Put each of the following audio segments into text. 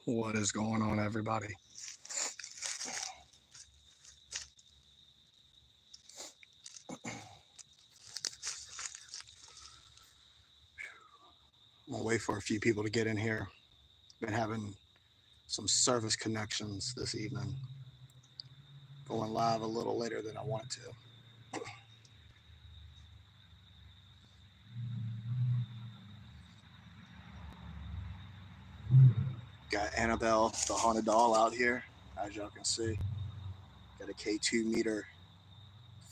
What is going on, everybody? I'm gonna wait for a few people to get in here. Been having some service connections this evening. Going live a little later than I wanted to. Got Annabelle, the haunted doll, out here, as y'all can see. Got a K2 meter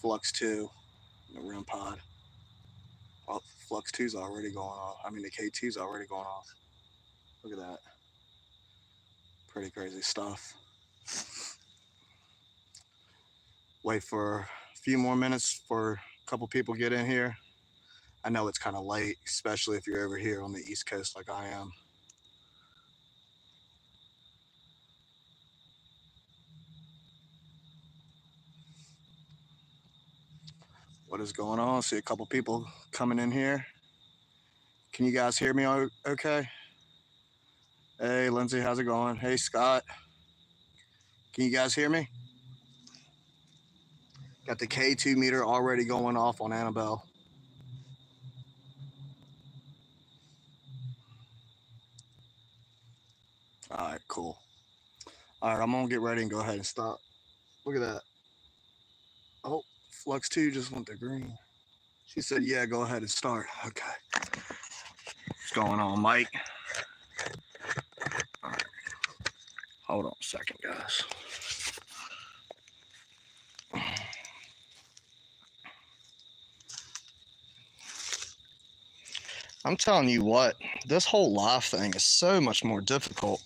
Flux 2 in the REM pod. Oh, Flux 2's already going off. I mean, the K2's already going off. Look at that. Pretty crazy stuff. Wait for a few more minutes for a couple people get in here. I know it's kind of late, especially if you're over here on the East Coast like I am. What is going on? See a couple people coming in here. Can you guys hear me okay? Hey, Lindsay, how's it going? Hey, Scott. Can you guys hear me? Got the K2 meter already going off on Annabelle. All right, cool. All right, I'm going to get ready and go ahead and stop. Look at that. Oh, Flux 2 just went to green. She said, yeah, go ahead and start. Okay. What's going on, Mike? All right. Hold on a second, guys. I'm telling you what, this whole live thing is so much more difficult.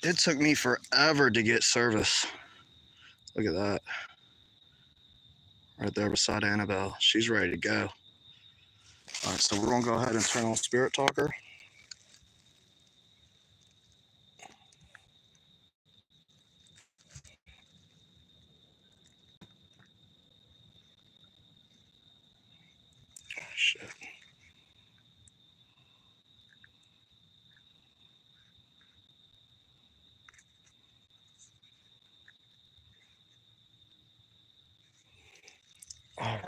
It took me forever to get service. Look at that. Right there beside Annabelle. She's ready to go. All right, so we're going to go ahead and turn on Spirit Talker. Oh, shit. All right.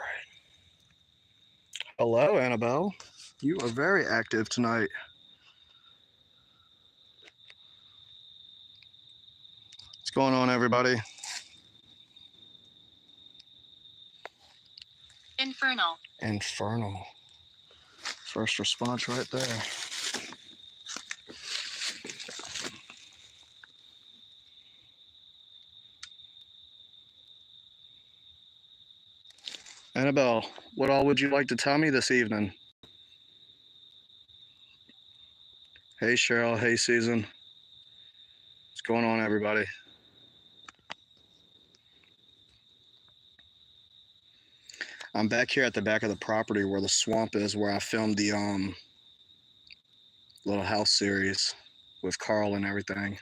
Hello, Annabelle. You are very active tonight. What's going on, everybody? Infernal. Infernal. First response right there. Annabelle, what all would you like to tell me this evening? Hey, Cheryl. Hey, Susan. What's going on, everybody? I'm back here at the back of the property where the swamp is, where I filmed the little house series with Carl and everything.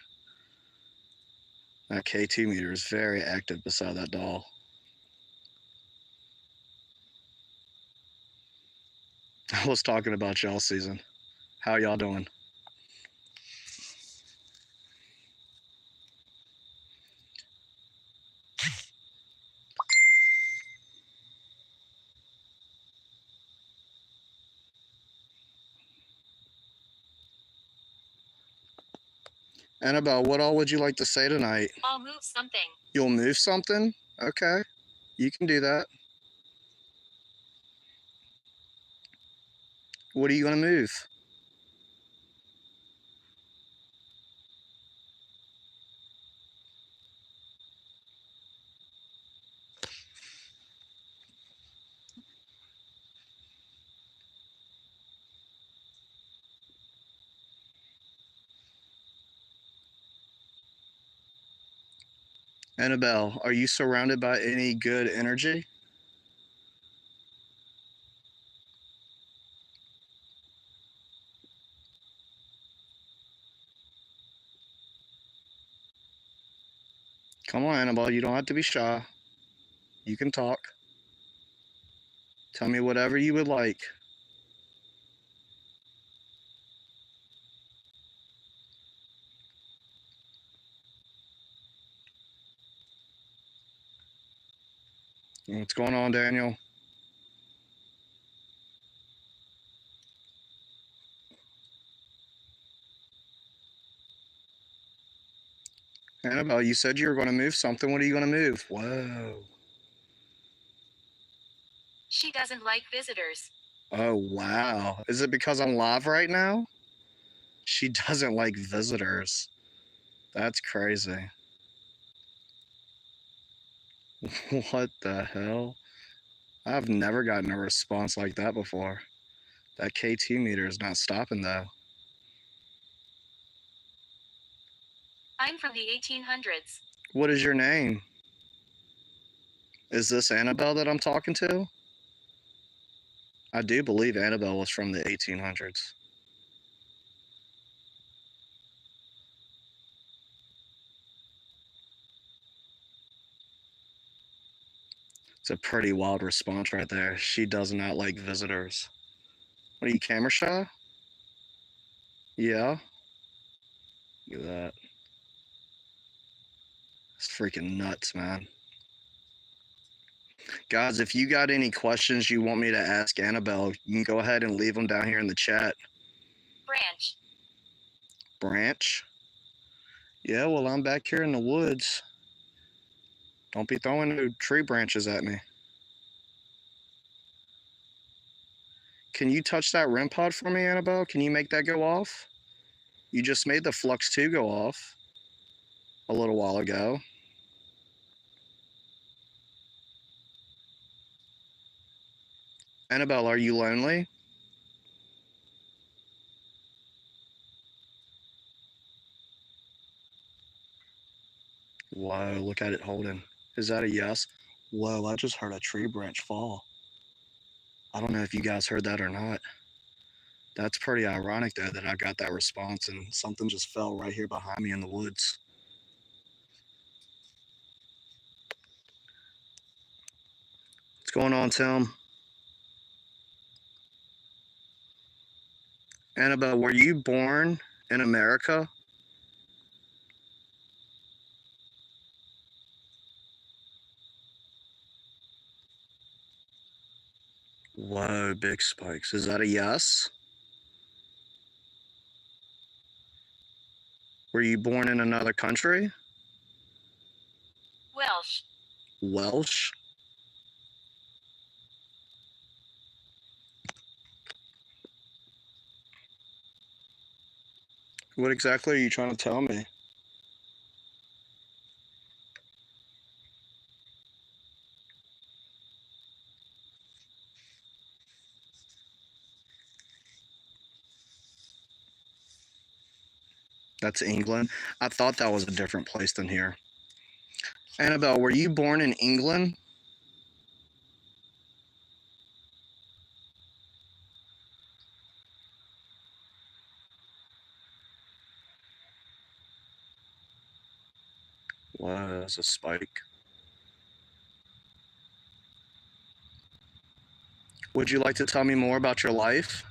That K2 meter is very active beside that doll. I was talking about y'all, Susan. How y'all doing? Annabelle, what all would you like to say tonight? I'll move something. You'll move something? Okay, you can do that. What are you going to move? Annabelle, are you surrounded by any good energy? Come on, Annabelle, you don't have to be shy. You can talk. Tell me whatever you would like. What's going on, Daniel? Annabelle, you said you were going to move something. What are you going to move? Whoa. She doesn't like visitors. Oh, wow. Is it because I'm live right now? She doesn't like visitors. That's crazy. What the hell? I've never gotten a response like that before. That K2 meter is not stopping though. I'm from the 1800s. What is your name? Is this Annabelle that I'm talking to? I do believe Annabelle was from the 1800s. It's a pretty wild response right there. She does not like visitors. What are you, camera shy? Yeah. Look at that. It's freaking nuts, man. Guys, if you got any questions you want me to ask Annabelle, you can go ahead and leave them down here in the chat. Branch. Branch? Yeah, well, I'm back here in the woods. Don't be throwing no tree branches at me. Can you touch that REM pod for me, Annabelle? Can you make that go off? You just made the Flux 2 go off a little while ago. Annabelle, are you lonely? Whoa, look at it holding. Is that a yes? Whoa, I just heard a tree branch fall. I don't know if you guys heard that or not. That's pretty ironic, though, that I got that response and something just fell right here behind me in the woods. What's going on, Tim? Annabelle, were you born in America? Whoa, big spikes. Is that a yes? Were you born in another country? Welsh. Welsh? What exactly are you trying to tell me? That's England. I thought that was a different place than here. Annabelle, were you born in England? Wow, that's a spike. Would you like to tell me more about your life?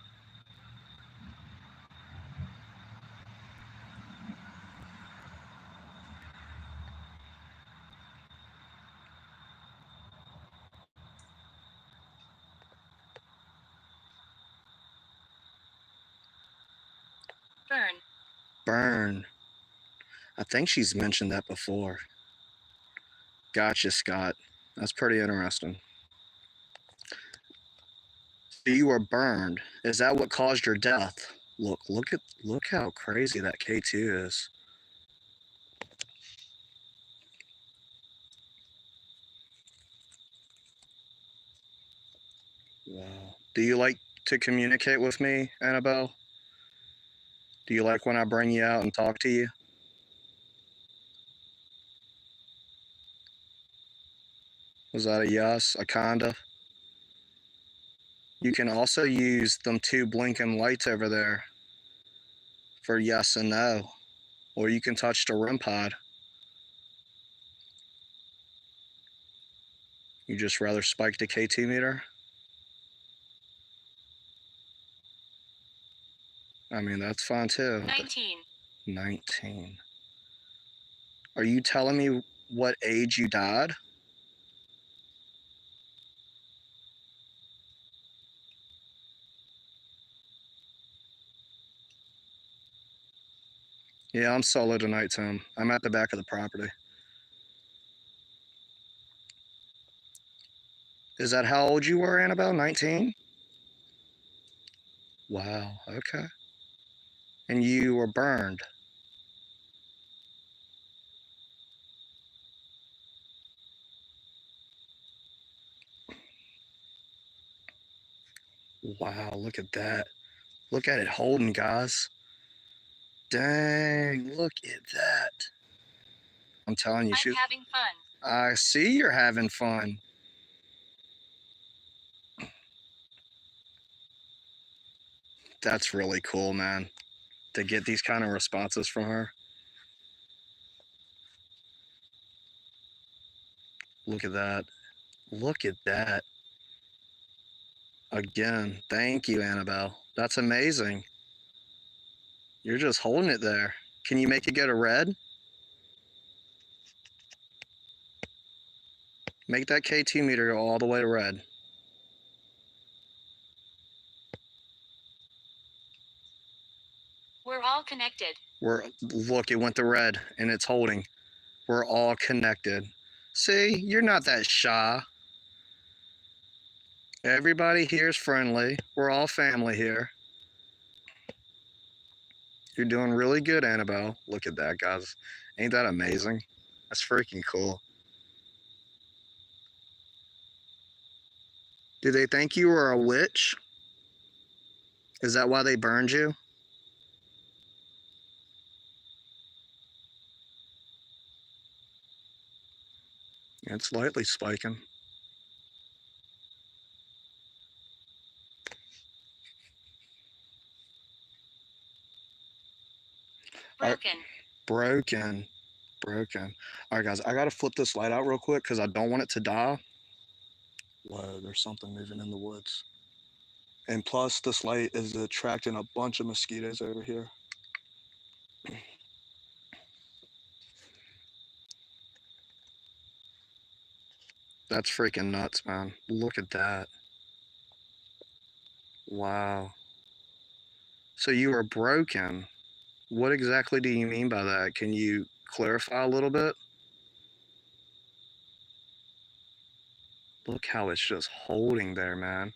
Burn. Burn. I think she's mentioned that before. Gotcha, Scott. That's pretty interesting. So you were burned. Is that what caused your death? Look how crazy that K2 is. Wow. Do you like to communicate with me, Annabelle? Do you like when I bring you out and talk to you? Was that a yes? A kinda? You can also use them two blinking lights over there for yes and no. Or you can touch the REM pod. You just rather spike the K2 meter? I mean, that's fine too. 19. 19. Are you telling me what age you died? Yeah, I'm solo tonight, Tim. I'm at the back of the property. Is that how old you were, Annabelle? 19? Wow, okay. And you were burned. Wow, look at that. Look at it holding, guys. Dang, look at that. I'm telling you, I'm having fun. I see you're having fun. That's really cool, man, to get these kind of responses from her. Look at that. Look at that. Again, thank you, Annabelle. That's amazing. You're just holding it there. Can you make it go to red? Make that K2 meter go all the way to red. We're all connected. Look, it went to red and it's holding. We're all connected. See, you're not that shy. Everybody here is friendly. We're all family here. You're doing really good, Annabelle. Look at that, guys. Ain't that amazing? That's freaking cool. Do they think you were a witch? Is that why they burned you? It's lightly spiking. Broken. Broken. Broken. All right, guys, I got to flip this light out real quick because I don't want it to die. Whoa, there's something moving in the woods. And plus, this light is attracting a bunch of mosquitoes over here. That's freaking nuts, man. Look at that. Wow. So you are broken. What exactly do you mean by that? Can you clarify a little bit? Look how it's just holding there, man.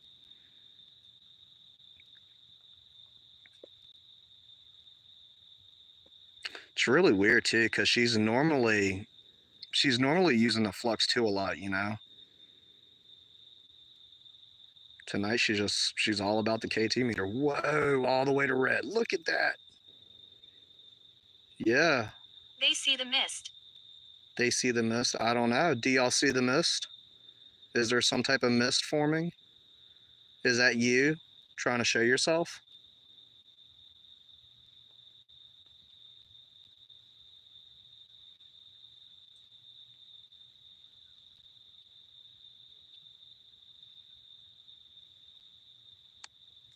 It's really weird too, because she's normally using the Flux 2 a lot, you know. Tonight she's all about the KT meter. Whoa, all the way to red. Look at that. Yeah. They see the mist. They see the mist. I don't know. Do y'all see the mist? Is there some type of mist forming? Is that you trying to show yourself?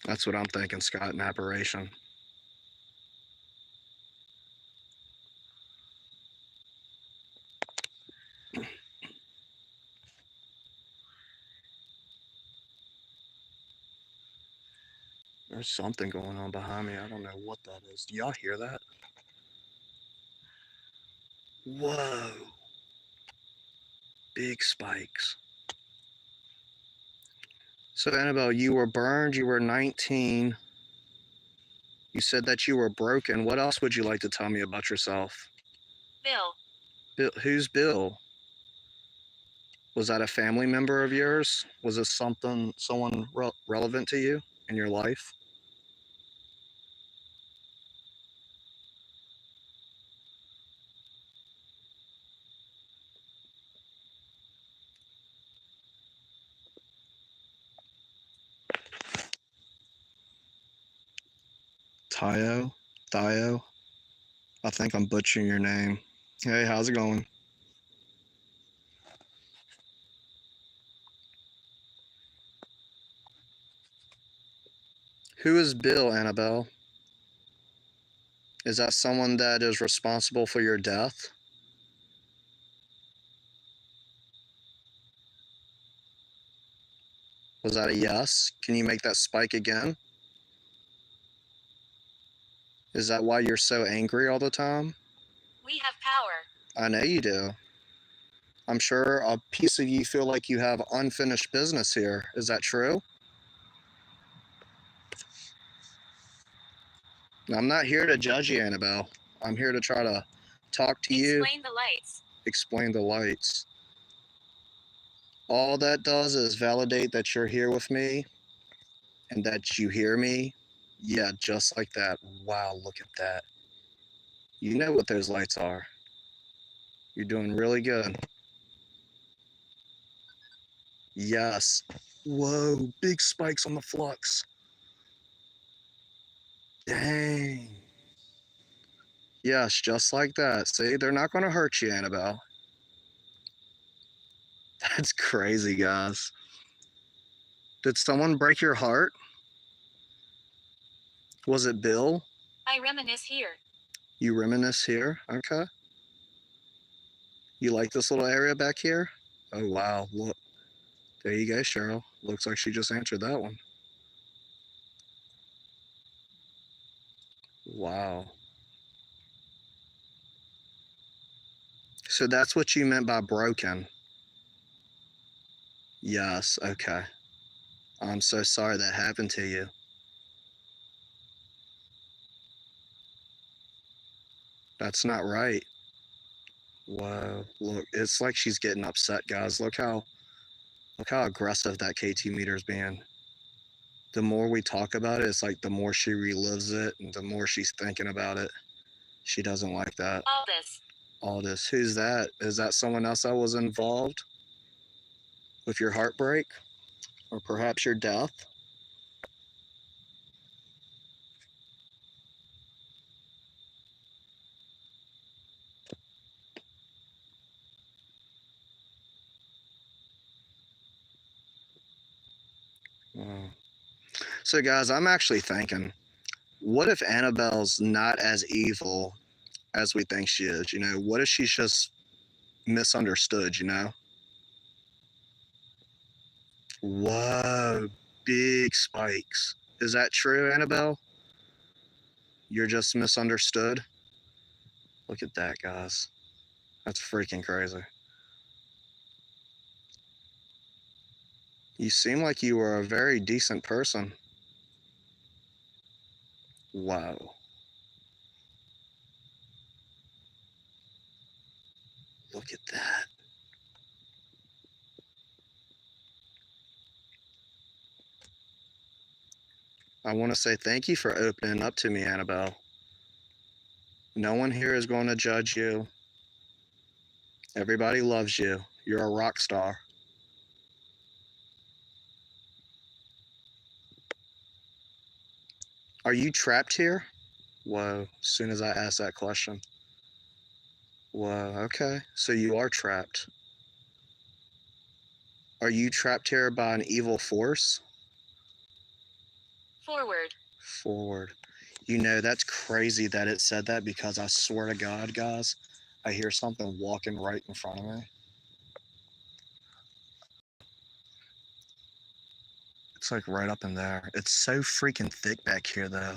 That's what I'm thinking, Scott, an apparition. There's something going on behind me. I don't know what that is. Do y'all hear that? Whoa. Big spikes. So, Annabelle, you were burned. You were 19. You said that you were broken. What else would you like to tell me about yourself? Bill. Who's Bill? Was that a family member of yours? Was this someone relevant to you in your life? Tayo? Thayo? I think I'm butchering your name. Hey, how's it going? Who is Bill, Annabelle? Is that someone that is responsible for your death? Was that a yes? Can you make that spike again? Is that why you're so angry all the time? We have power. I know you do. I'm sure a piece of you feel like you have unfinished business here. Is that true? I'm not here to judge you, Annabelle. I'm here to try to talk to you. Explain the lights. Explain the lights. All that does is validate that you're here with me and that you hear me. Yeah, just like that. Wow, look at that. You know what those lights are. You're doing really good. Yes. Whoa, big spikes on the flux. Dang. Yes, just like that. See, they're not going to hurt you, Annabelle. That's crazy, guys. Did someone break your heart? Was it Bill? I reminisce here. You reminisce here? Okay. You like this little area back here? Oh, wow. Look. There you go, Cheryl. Looks like she just answered that one. Wow. So that's what you meant by broken. Yes, okay. I'm so sorry that happened to you. That's not right. Whoa, look, it's like she's getting upset, guys. Look how aggressive that KT meter is being. The more we talk about it, it's like the more she relives it and the more she's thinking about it. She doesn't like that. All this. All this. Who's that? Is that someone else that was involved with your heartbreak? Or perhaps your death? Wow. So, guys, I'm actually thinking, what if Annabelle's not as evil as we think she is? You know, what if she's just misunderstood, you know? Whoa, big spikes. Is that true, Annabelle? You're just misunderstood? Look at that, guys. That's freaking crazy. You seem like you were a very decent person. Wow. Look at that. I want to say thank you for opening up to me, Annabelle. No one here is going to judge you. Everybody loves you. You're a rock star. Are you trapped here? Whoa, as soon as I asked that question. Whoa, okay. So you are trapped. Are you trapped here by an evil force? Forward. Forward. You know, that's crazy that it said that because I swear to God, guys, I hear something walking right in front of me. It's like right up in there. It's so freaking thick back here, though.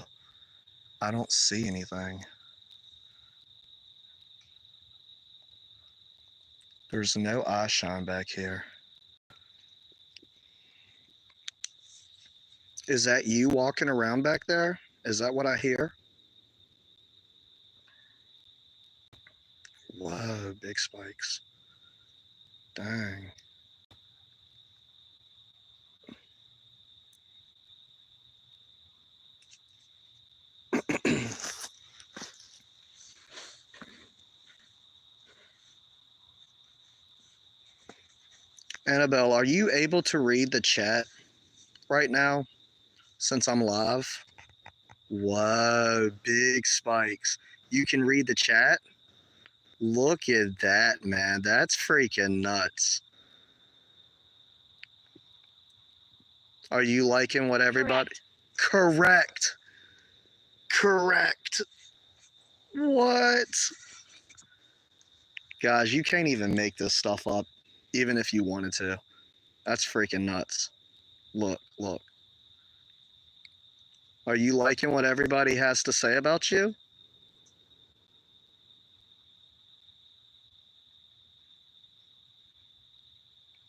I don't see anything. There's no eye shine back here. Is that you walking around back there? Is that what I hear? Whoa, big spikes. Dang. Annabelle, are you able to read the chat right now since I'm live? Whoa, big spikes. You can read the chat? Look at that, man. That's freaking nuts. Are you liking what everybody? Correct. Correct. What? Guys, you can't even make this stuff up, even if you wanted to. That's freaking nuts. Look, look. Are you liking what everybody has to say about you?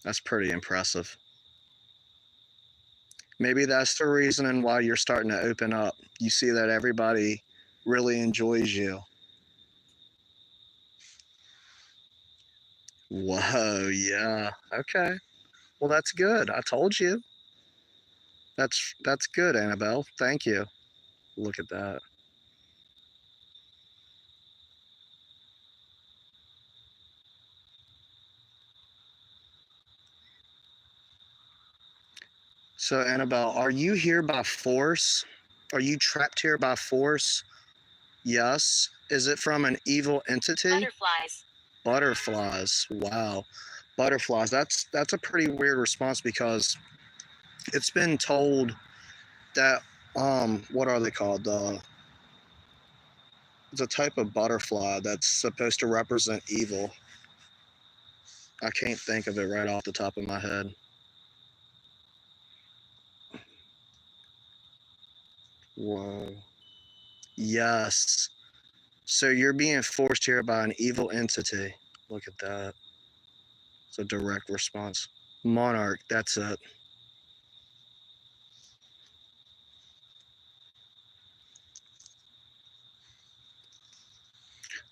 That's pretty impressive. Maybe that's the reason why you're starting to open up. You see that everybody really enjoys you. Whoa, yeah. Okay. Well, that's good. I told you. That's good, Annabelle. Thank you. Look at that. So, Annabelle, are you here by force? Are you trapped here by force? Yes. Is it from an evil entity? Butterflies. Butterflies. Wow. Butterflies. That's a pretty weird response because it's been told that what are they called? It's a type of butterfly that's supposed to represent evil. I can't think of it right off the top of my head. Whoa. Yes. So you're being forced here by an evil entity. Look at that. It's a direct response. Monarch, that's it.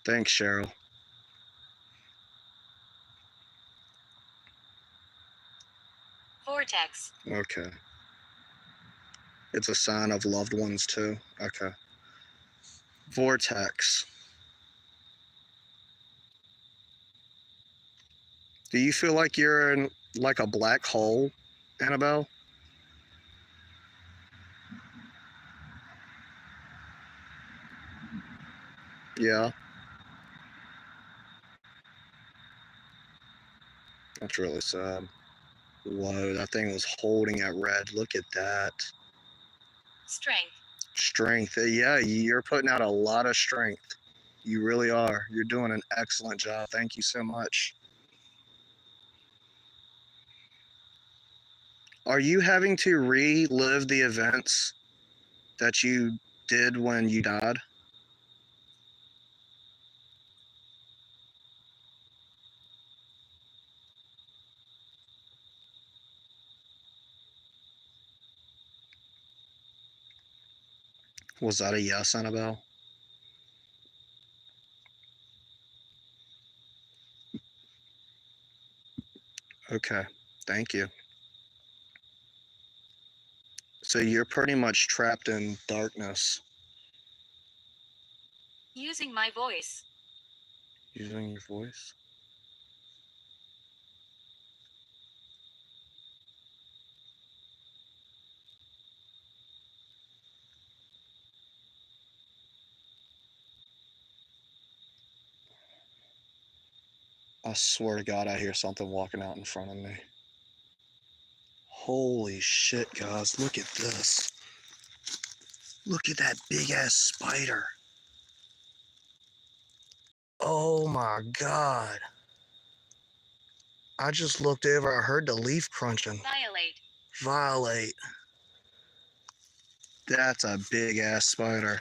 Thanks, Cheryl. Vortex. Okay. It's a sign of loved ones too. Okay. Vortex. Do you feel like you're in like a black hole, Annabelle? Yeah, that's really sad. Whoa, that thing was holding at red. Look at that. Strength. Strength. Yeah, you're putting out a lot of strength. You really are. You're doing an excellent job. Thank you so much. Are you having to relive the events that you did when you died? Was that a yes, Annabelle? Okay. Thank you. So you're pretty much trapped in darkness. Using my voice. Using your voice? I swear to God, I hear something walking out in front of me. Holy shit, guys. Look at this. Look at that big ass spider. Oh my God. I just looked over. I heard the leaf crunching. Violate. Violate. That's a big ass spider.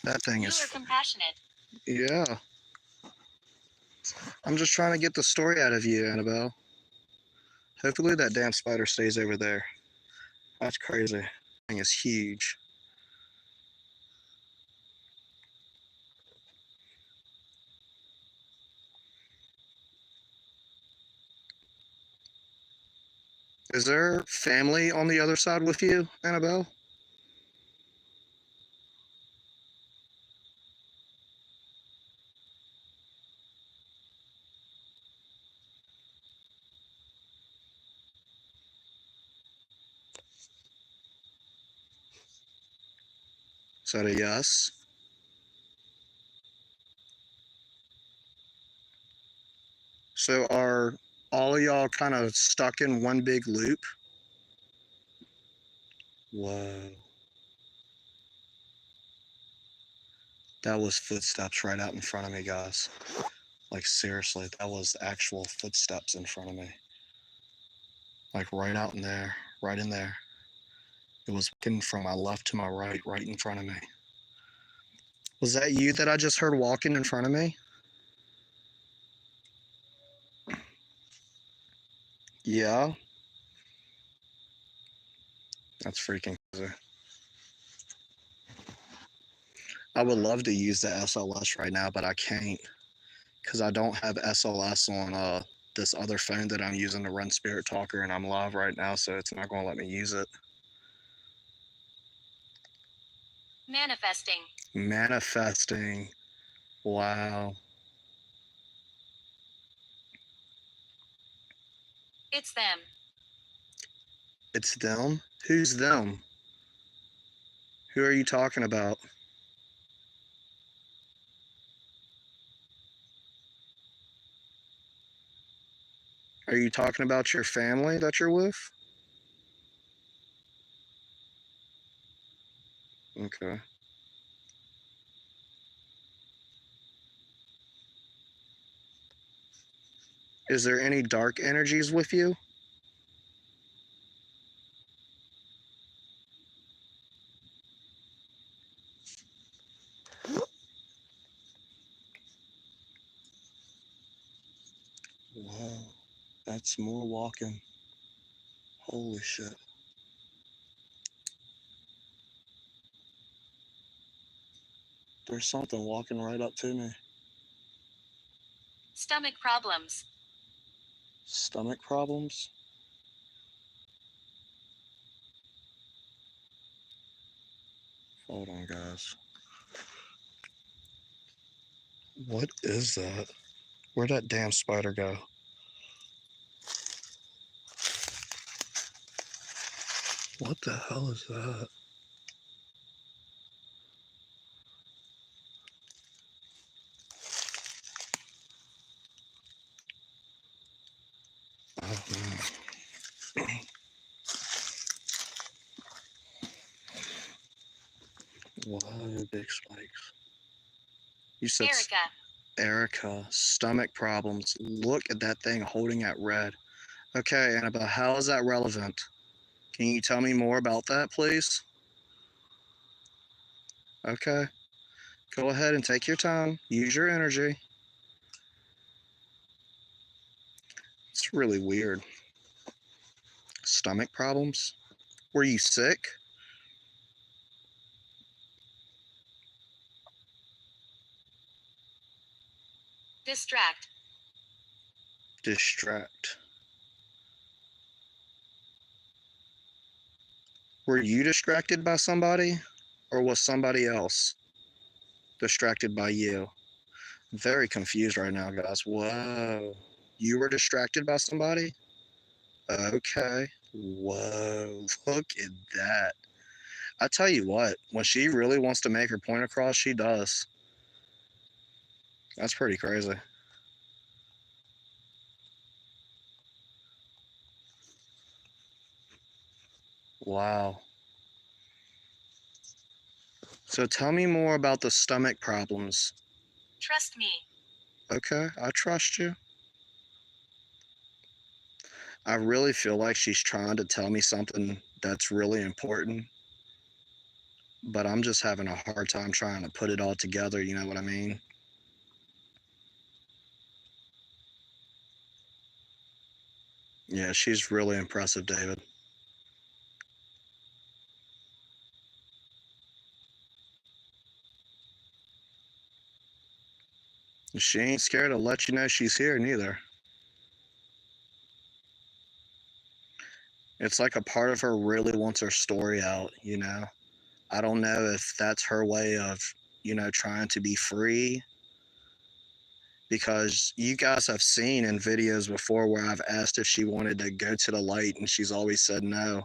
That thing You is. are compassionate. Yeah. I'm just trying to get the story out of you, Annabelle. Hopefully that damn spider stays over there. That's crazy. That thing is huge. Is there family on the other side with you, Annabelle? Is that a yes? So are all of y'all kind of stuck in one big loop? Whoa. That was footsteps right out in front of me, guys. Like, seriously, that was actual footsteps in front of me. Like, right out in there, right in there. It was walking from my left to my right, right in front of me. Was that you that I just heard walking in front of me? Yeah. That's freaking crazy. I would love to use the SLS right now, but I can't because I don't have SLS on this other phone that I'm using to run Spirit Talker, and I'm live right now, so it's not going to let me use it. Manifesting. Manifesting. Wow. It's them. It's them? Who's them? Who are you talking about? Are you talking about your family that you're with? Okay. Is there any dark energies with you? Wow. That's more walking. Holy shit. There's something walking right up to me. Stomach problems. Stomach problems? Hold on, guys. What is that? Where'd that damn spider go? What the hell is that? I don't know. Why big spikes? You said Erica, stomach problems. Look at that thing holding at red. Okay, Annabelle, how is that relevant? Can you tell me more about that, please? Okay. Go ahead and take your time. Use your energy. It's really weird. Stomach problems? Were you sick? Distract. Distract. Were you distracted by somebody? Or was somebody else distracted by you? Very confused right now, guys. Whoa. You were distracted by somebody? Okay. Whoa. Look at that. I tell you what, when she really wants to make her point across, she does. That's pretty crazy. Wow. So tell me more about the stomach problems. Trust me. Okay, I trust you. I really feel like she's trying to tell me something that's really important, but I'm just having a hard time trying to put it all together, you know what I mean? Yeah, she's really impressive, David. She ain't scared to let you know she's here, neither. It's like a part of her really wants her story out, you know? I don't know if that's her way of, trying to be free, because you guys have seen in videos before where I've asked if she wanted to go to the light and she's always said no.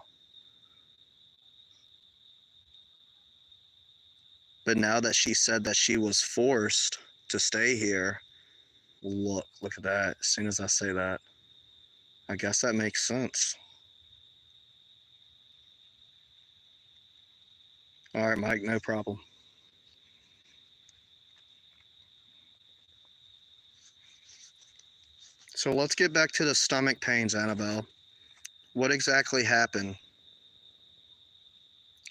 But now that she said that she was forced to stay here, look at that. As soon as I say that, I guess that makes sense. All right, Mike, no problem. So let's get back to the stomach pains, Annabelle. What exactly happened?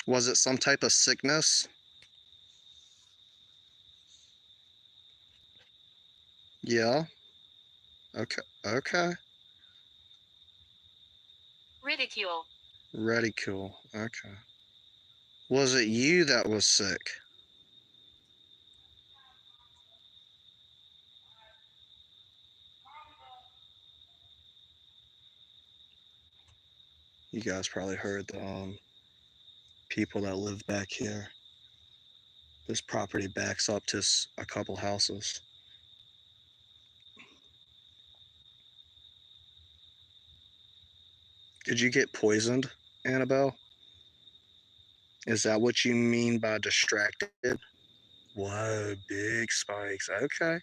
Was it some type of sickness? Yeah. Okay. Okay. Ridicule. Ridicule. Okay. Was it you that was sick? You guys probably heard the people that live back here. This property backs up to a couple houses. Did you get poisoned, Annabelle? Is that what you mean by distracted? Whoa, big spikes. Okay.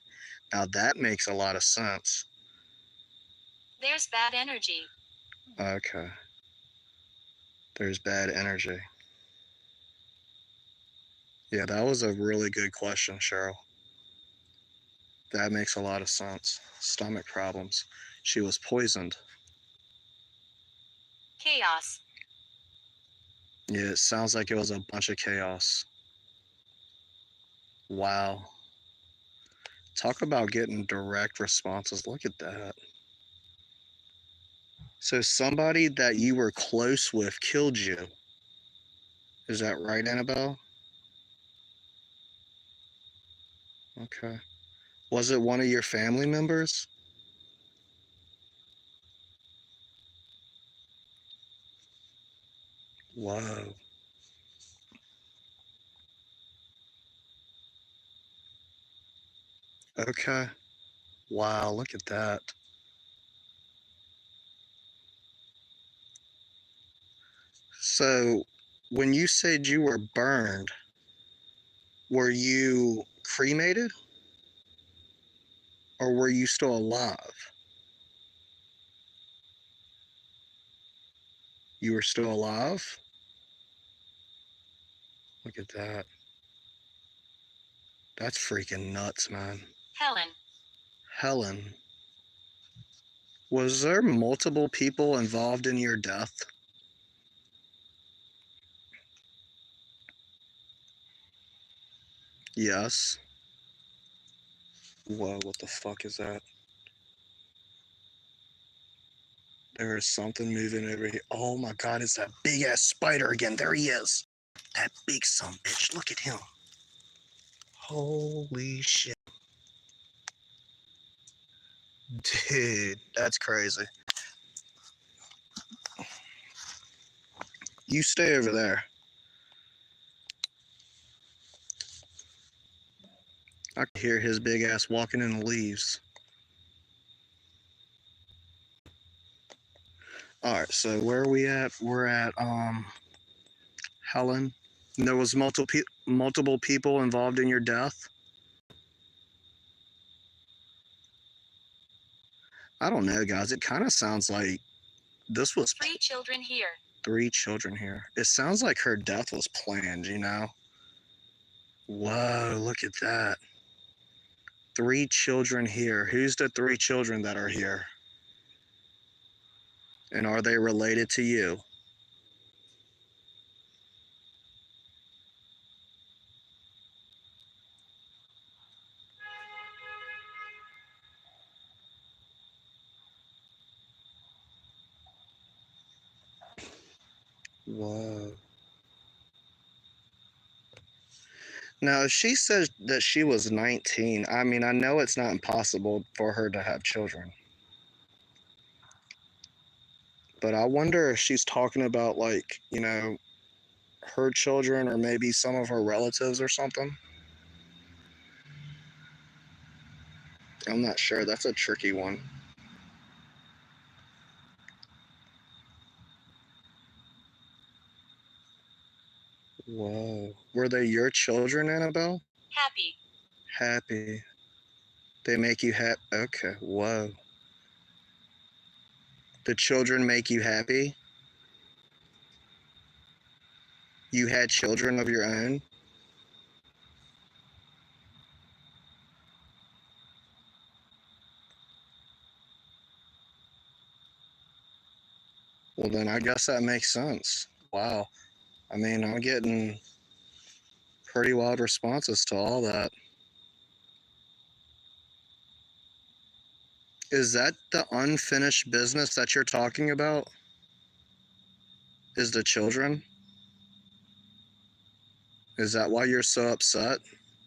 Now that makes a lot of sense. There's bad energy. Okay. There's bad energy. Yeah, that was a really good question, Cheryl. That makes a lot of sense. Stomach problems. She was poisoned. Chaos. Yeah, it sounds like it was a bunch of chaos. Wow. Talk about getting direct responses. Look at that. So somebody that you were close with killed you. Is that right, Annabelle? Okay. Was it one of your family members? Whoa. Okay. Wow, look at that. So, when you said you were burned, were you cremated or were you still alive? You were still alive? Look at that. That's freaking nuts, man. Helen. Helen, was there multiple people involved in your death? Yes. Whoa, what the fuck is that? There is something moving over here. Oh my god, it's that big ass spider again. There he is. That big son bitch. Look at him. Holy shit. Dude, that's crazy. You stay over there. I can hear his big ass walking in the leaves. Alright, so where are we at? We're at Helen. And there was multiple people involved in your death? I don't know, guys. It kind of sounds like this was 3 children here. 3 children here. It sounds like her death was planned. Whoa, look at that. 3 children here. Who's the 3 children that are here? And are they related to you? Whoa. Now, if she says that she was 19, I mean, I know it's not impossible for her to have children. But I wonder if she's talking about, like, her children or maybe some of her relatives or something. I'm not sure. That's a tricky one. Whoa. Were they your children, Annabelle? Happy. Happy. They make you happy? Okay. Whoa. The children make you happy? You had children of your own? Well, then I guess that makes sense. Wow. I mean, I'm getting pretty wild responses to all that. Is that the unfinished business that you're talking about? Is the children? Is that why you're so upset?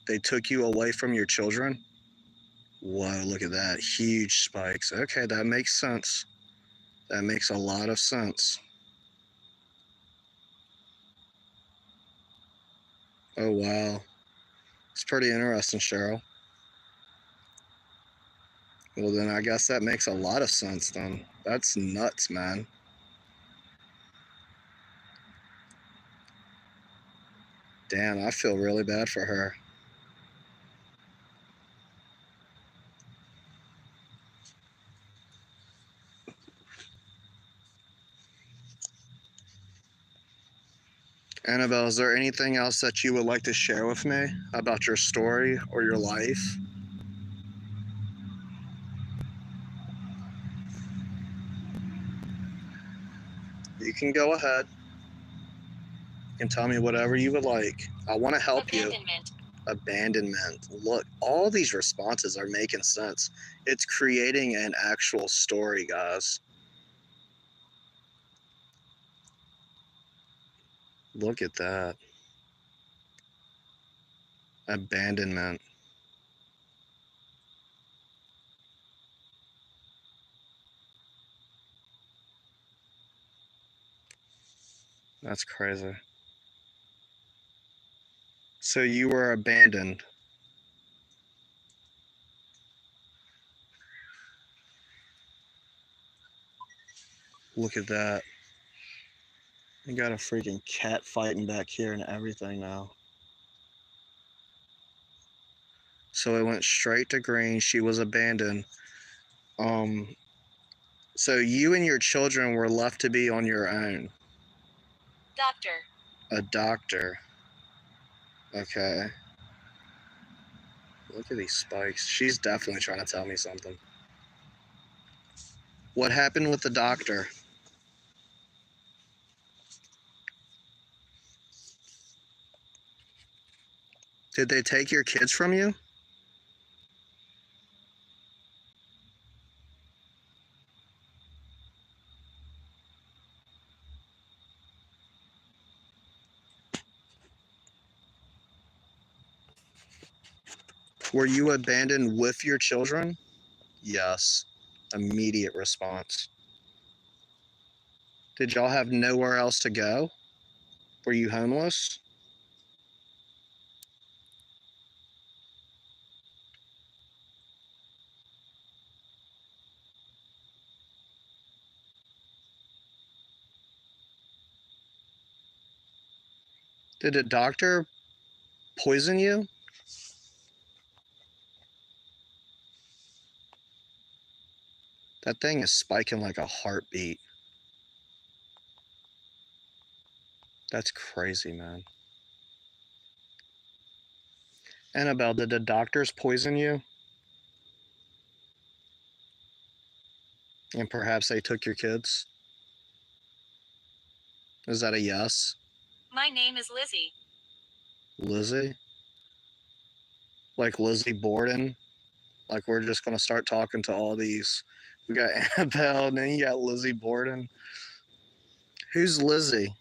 They took you away from your children? Whoa, look at that. Huge spikes. Okay, that makes sense. That makes a lot of sense. Oh, wow. It's pretty interesting, Cheryl. Well, then I guess that makes a lot of sense then. That's nuts, man. Damn, I feel really bad for her. Annabelle, is there anything else that you would like to share with me about your story or your life? You can go ahead. You can tell me whatever you would like. I want to help you. Abandonment. Abandonment. Look, all these responses are making sense. It's creating an actual story, guys. Look at that. Abandonment. That's crazy. So you were abandoned. Look at that. You got a freaking cat fighting back here and everything now. So it went straight to green. She was abandoned. Um, so you and your children were left to be on your own. Doctor. A doctor. Okay. Look at these spikes. She's definitely trying to tell me something. What happened with the doctor? Did they take your kids from you? Were you abandoned with your children? Yes. Immediate response. Did y'all have nowhere else to go? Were you homeless? Did a doctor poison you? That thing is spiking like a heartbeat. That's crazy, man. Annabelle, did the doctors poison you? And perhaps they took your kids? Is that a yes? My name is Lizzie. Lizzie? Like Lizzie Borden? Like we're just going to start talking to all these. We got Annabelle and then you got Lizzie Borden. Who's Lizzie?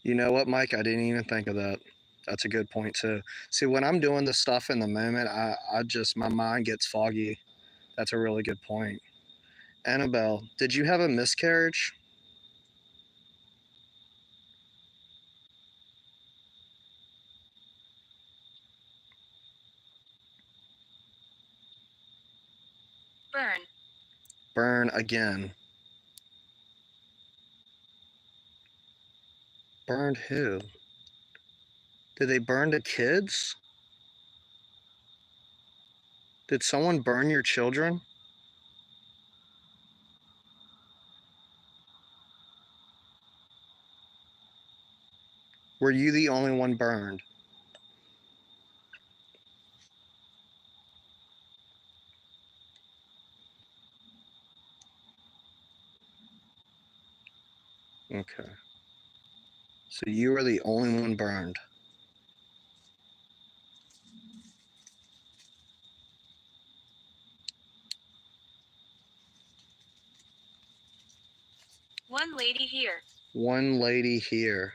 You know what, Mike? I didn't even think of that. That's a good point too. See, when I'm doing the stuff in the moment, I just my mind gets foggy. That's a really good point. Annabelle, did you have a miscarriage? Burn. Burn again. Burned who? Did they burn the kids? Did someone burn your children? Were you the only one burned? Okay. So you were the only one burned. One lady here. One lady here.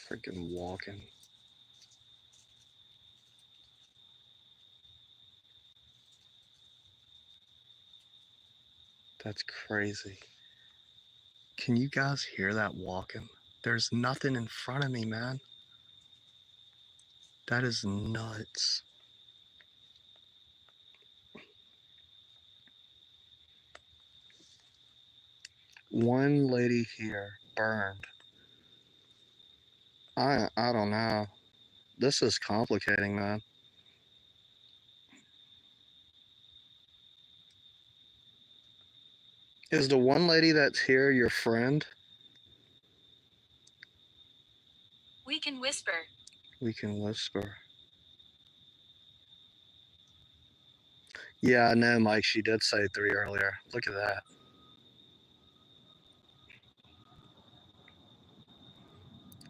Freaking walking. That's crazy. Can you guys hear that walking? There's nothing in front of me, man. That is nuts. One lady here burned. I don't know. This is complicating, man. Is the one lady that's here your friend? We can whisper. We can whisper. Yeah, I know, Mike. She did say 3 earlier. Look at that.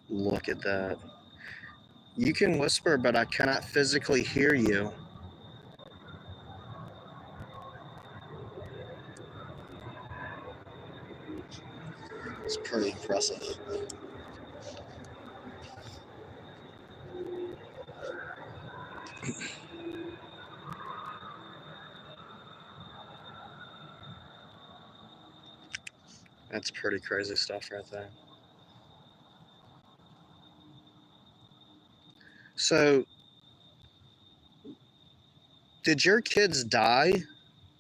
Look at that. You can whisper, but I cannot physically hear you. It's pretty impressive. That's pretty crazy stuff right there. So, did your kids die,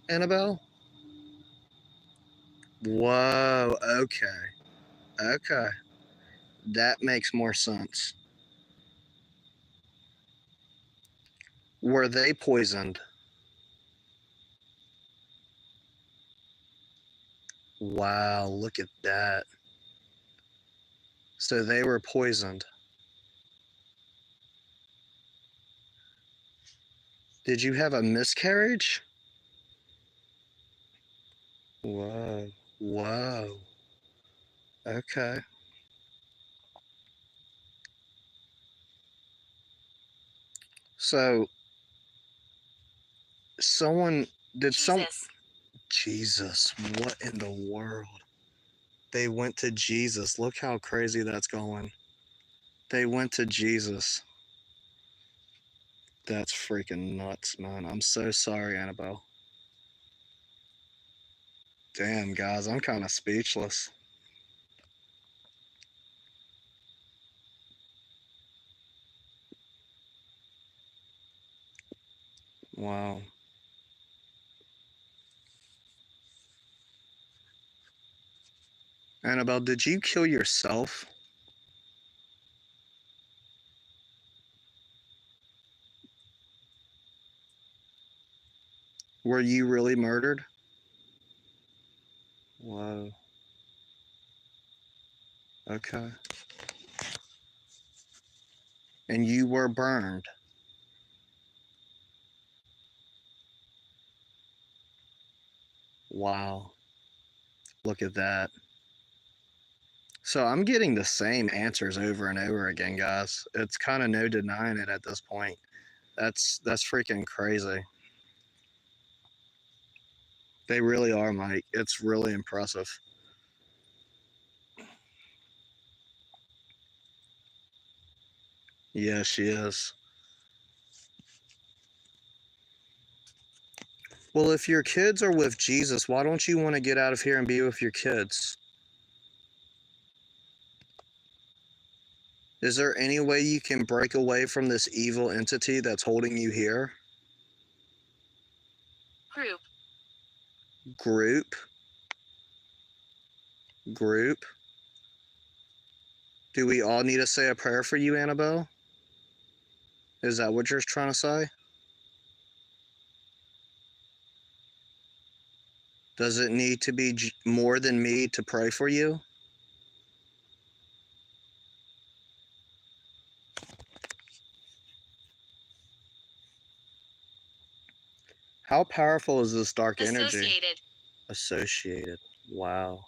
Annabelle? Whoa, okay. Okay. That makes more sense. Were they poisoned? Wow, look at that. So they were poisoned. Did you have a miscarriage? Whoa. Whoa. Okay. So someone did some Jesus. Jesus, what in the world? They went to Jesus. Look how crazy that's going. They went to Jesus. That's freaking nuts, man. I'm so sorry, Annabelle. Damn, guys, I'm kind of speechless. Wow. Annabelle, did you kill yourself? Were you really murdered? Whoa. Okay. And you were burned. Wow. Look at that. So I'm getting the same answers over and over again, guys. It's kind of no denying it at this point. That's freaking crazy. They really are, Mike. It's really impressive. Yeah, she is. Well, if your kids are with Jesus, why don't you want to get out of here and be with your kids? Is there any way you can break away from this evil entity that's holding you here? Group. Group? Group? Do we all need to say a prayer for you, Annabelle? Is that what you're trying to say? Does it need to be more than me to pray for you? How powerful is this dark energy? Associated. Associated. Wow.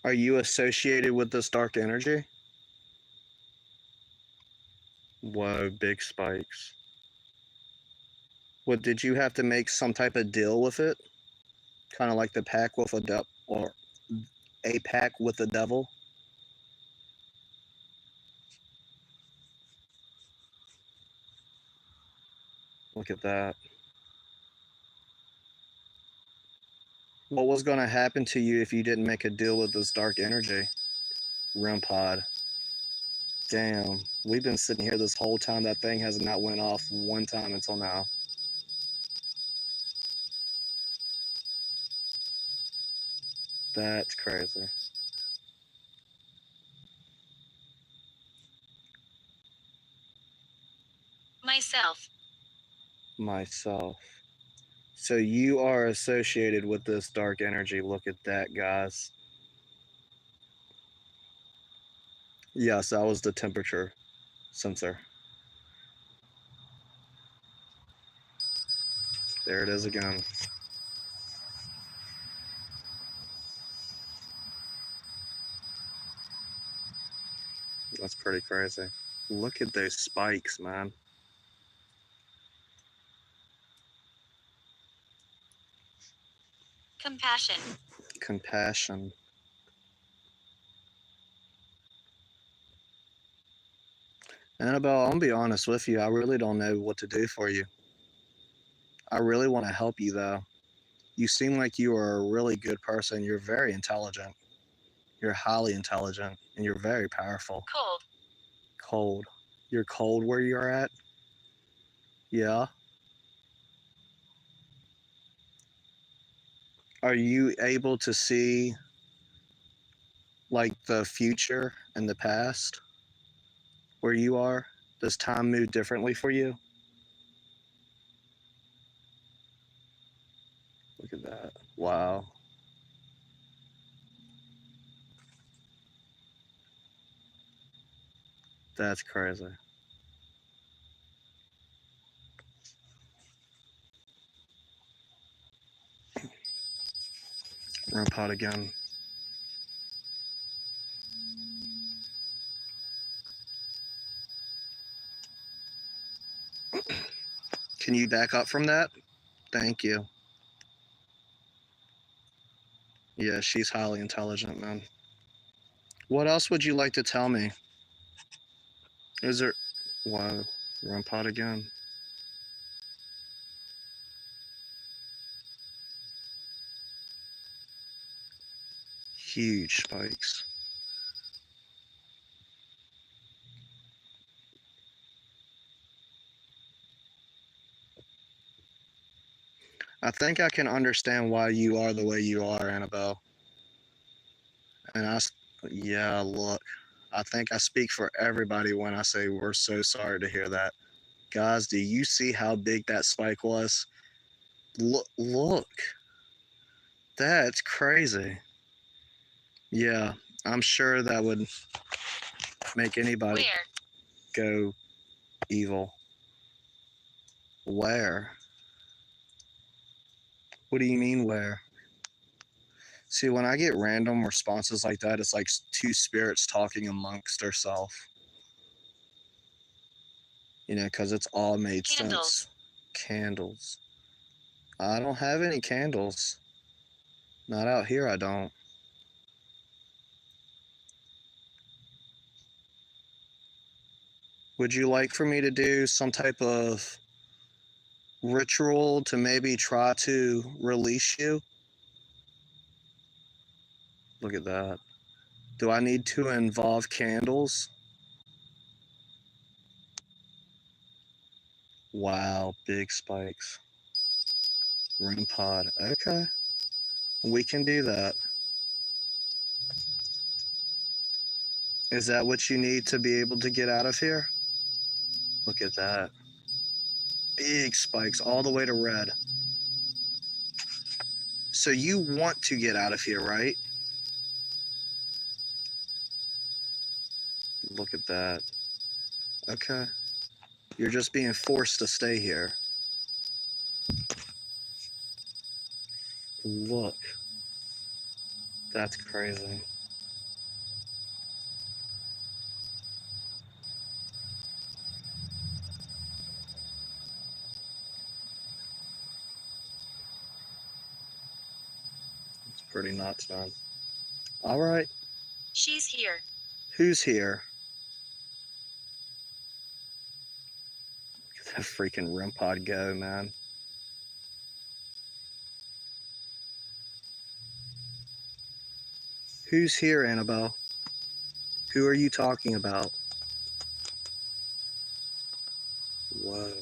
Are you associated with this dark energy? Whoa, big spikes. What, did you have to make some type of deal with it? Kind of like the pack with a devil, or a pack with the devil? Look at that. What was going to happen to you if you didn't make a deal with this dark energy? REM pod. Damn, we've been sitting here this whole time. That thing has not went off one time until now. That's crazy. Myself. Myself. So you are associated with this dark energy. Look at that, guys. Yes, that was the temperature sensor. There it is again. That's pretty crazy. Look at those spikes, man. Compassion. Compassion. Annabelle, I'm gonna be honest with you. I really don't know what to do for you. I really want to help you, though. You seem like you are a really good person. You're very intelligent. You're highly intelligent, and you're very powerful. Cold. Cold. You're cold where you're at? Yeah. Are you able to see like the future and the past where you are? Does time move differently for you? Look at that. Wow. That's crazy. REM pod again. Can you back up from that? Thank you. Yeah, she's highly intelligent, man. What else would you like to tell me? Is there... Wow. REM pod again. Huge spikes. I think I can understand why you are the way you are, Annabelle. And yeah, look, I think I speak for everybody when I say we're so sorry to hear that. Guys, do you see how big that spike was? Look, that's crazy. Yeah, I'm sure that would make anybody Where? go evil. Where? What do you mean, where? See, when I get random responses like that, it's like two spirits talking amongst themselves. You know, because it's all made Candles. sense. Candles. I don't have any candles. Not out here, I don't. Would you like for me to do some type of ritual to maybe try to release you? Look at that. Do I need to involve candles? Wow, big spikes. REM pod. Okay, we can do that. Is that what you need to be able to get out of here? Look at that. Big spikes all the way to red. So you want to get out of here, right? Look at that. Okay. You're just being forced to stay here. Look. That's crazy. It's pretty nuts, man. All right. She's here. Who's here? Look at that freaking REM pod go, man. Who's here, Annabelle? Who are you talking about? Whoa.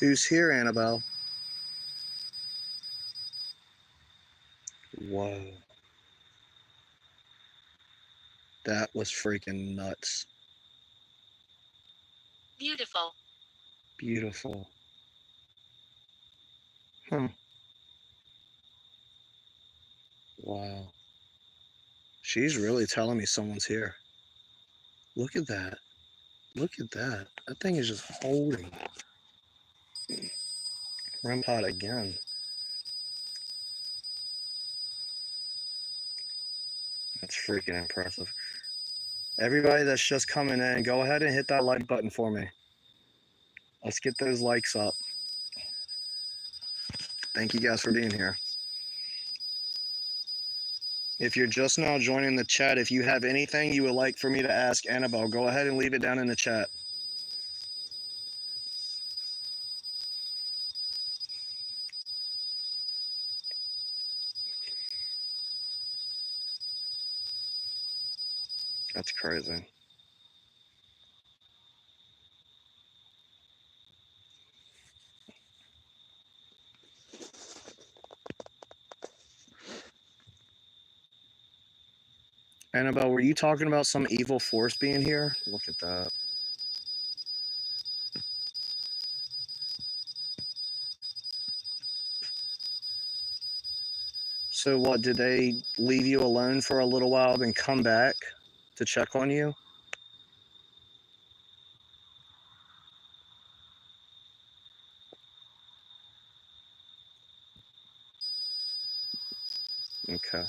Who's here, Annabelle? Whoa. That was freaking nuts. Beautiful. Beautiful. Huh. Wow. She's really telling me someone's here. Look at that. Look at that. That thing is just holding. REM pod again. That's freaking impressive. Everybody that's just coming in, go ahead and hit that like button for me. Let's get those likes up. Thank you guys for being here. If you're just now joining the chat, if you have anything you would like for me to ask Annabelle, go ahead and leave it down in the chat. That's crazy. Annabelle, were you talking about some evil force being here? Look at that. So what, did they leave you alone for a little while then come back to check on you? Okay.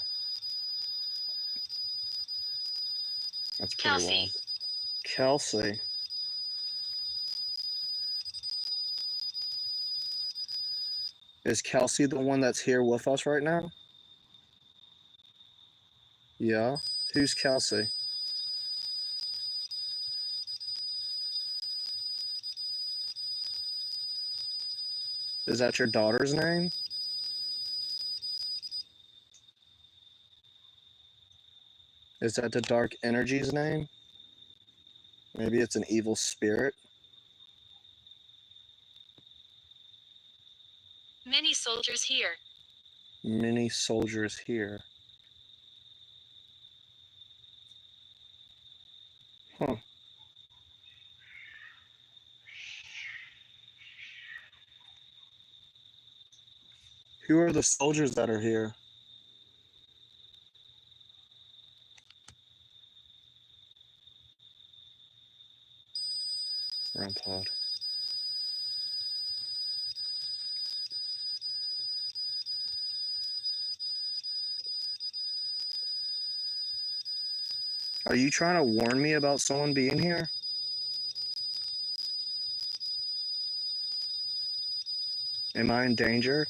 That's pretty Kelsey. wild. Kelsey. Is Kelsey the one that's here with us right now? Yeah. Who's Kelsey? Is that your daughter's name? Is that the dark energy's name? Maybe it's an evil spirit? Many soldiers here. Many soldiers here. Huh. Who are the soldiers that are here? REM pod. Are you trying to warn me about someone being here? Am I in danger?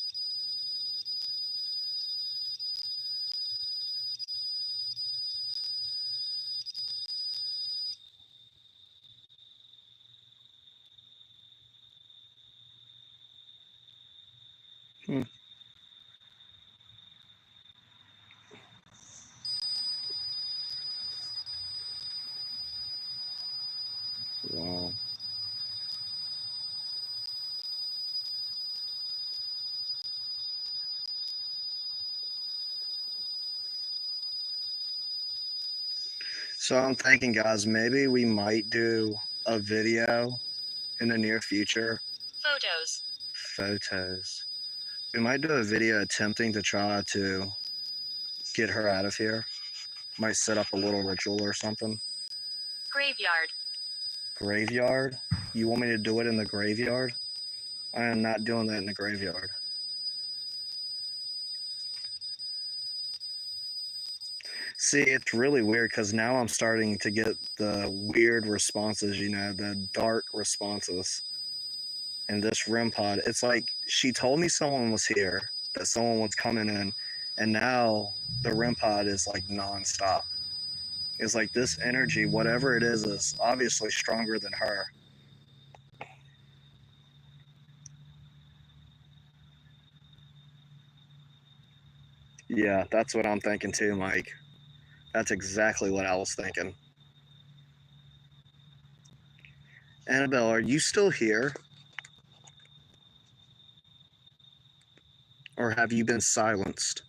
Hmm. Wow. So I'm thinking, guys, maybe we might do a video in the near future Photos. Photos. We might do a video attempting to try to get her out of here. Might set up a little ritual or something. Graveyard. Graveyard? You want me to do it in the graveyard? I am not doing that in the graveyard. See, it's really weird because now I'm starting to get the weird responses, the dark responses in this REM pod. It's like she told me someone was here, that someone was coming in, and now the REM pod is like nonstop. It's like this energy, whatever it is obviously stronger than her. Yeah, that's what I'm thinking too, Mike. That's exactly what I was thinking. Annabelle, are you still here? Or have you been silenced?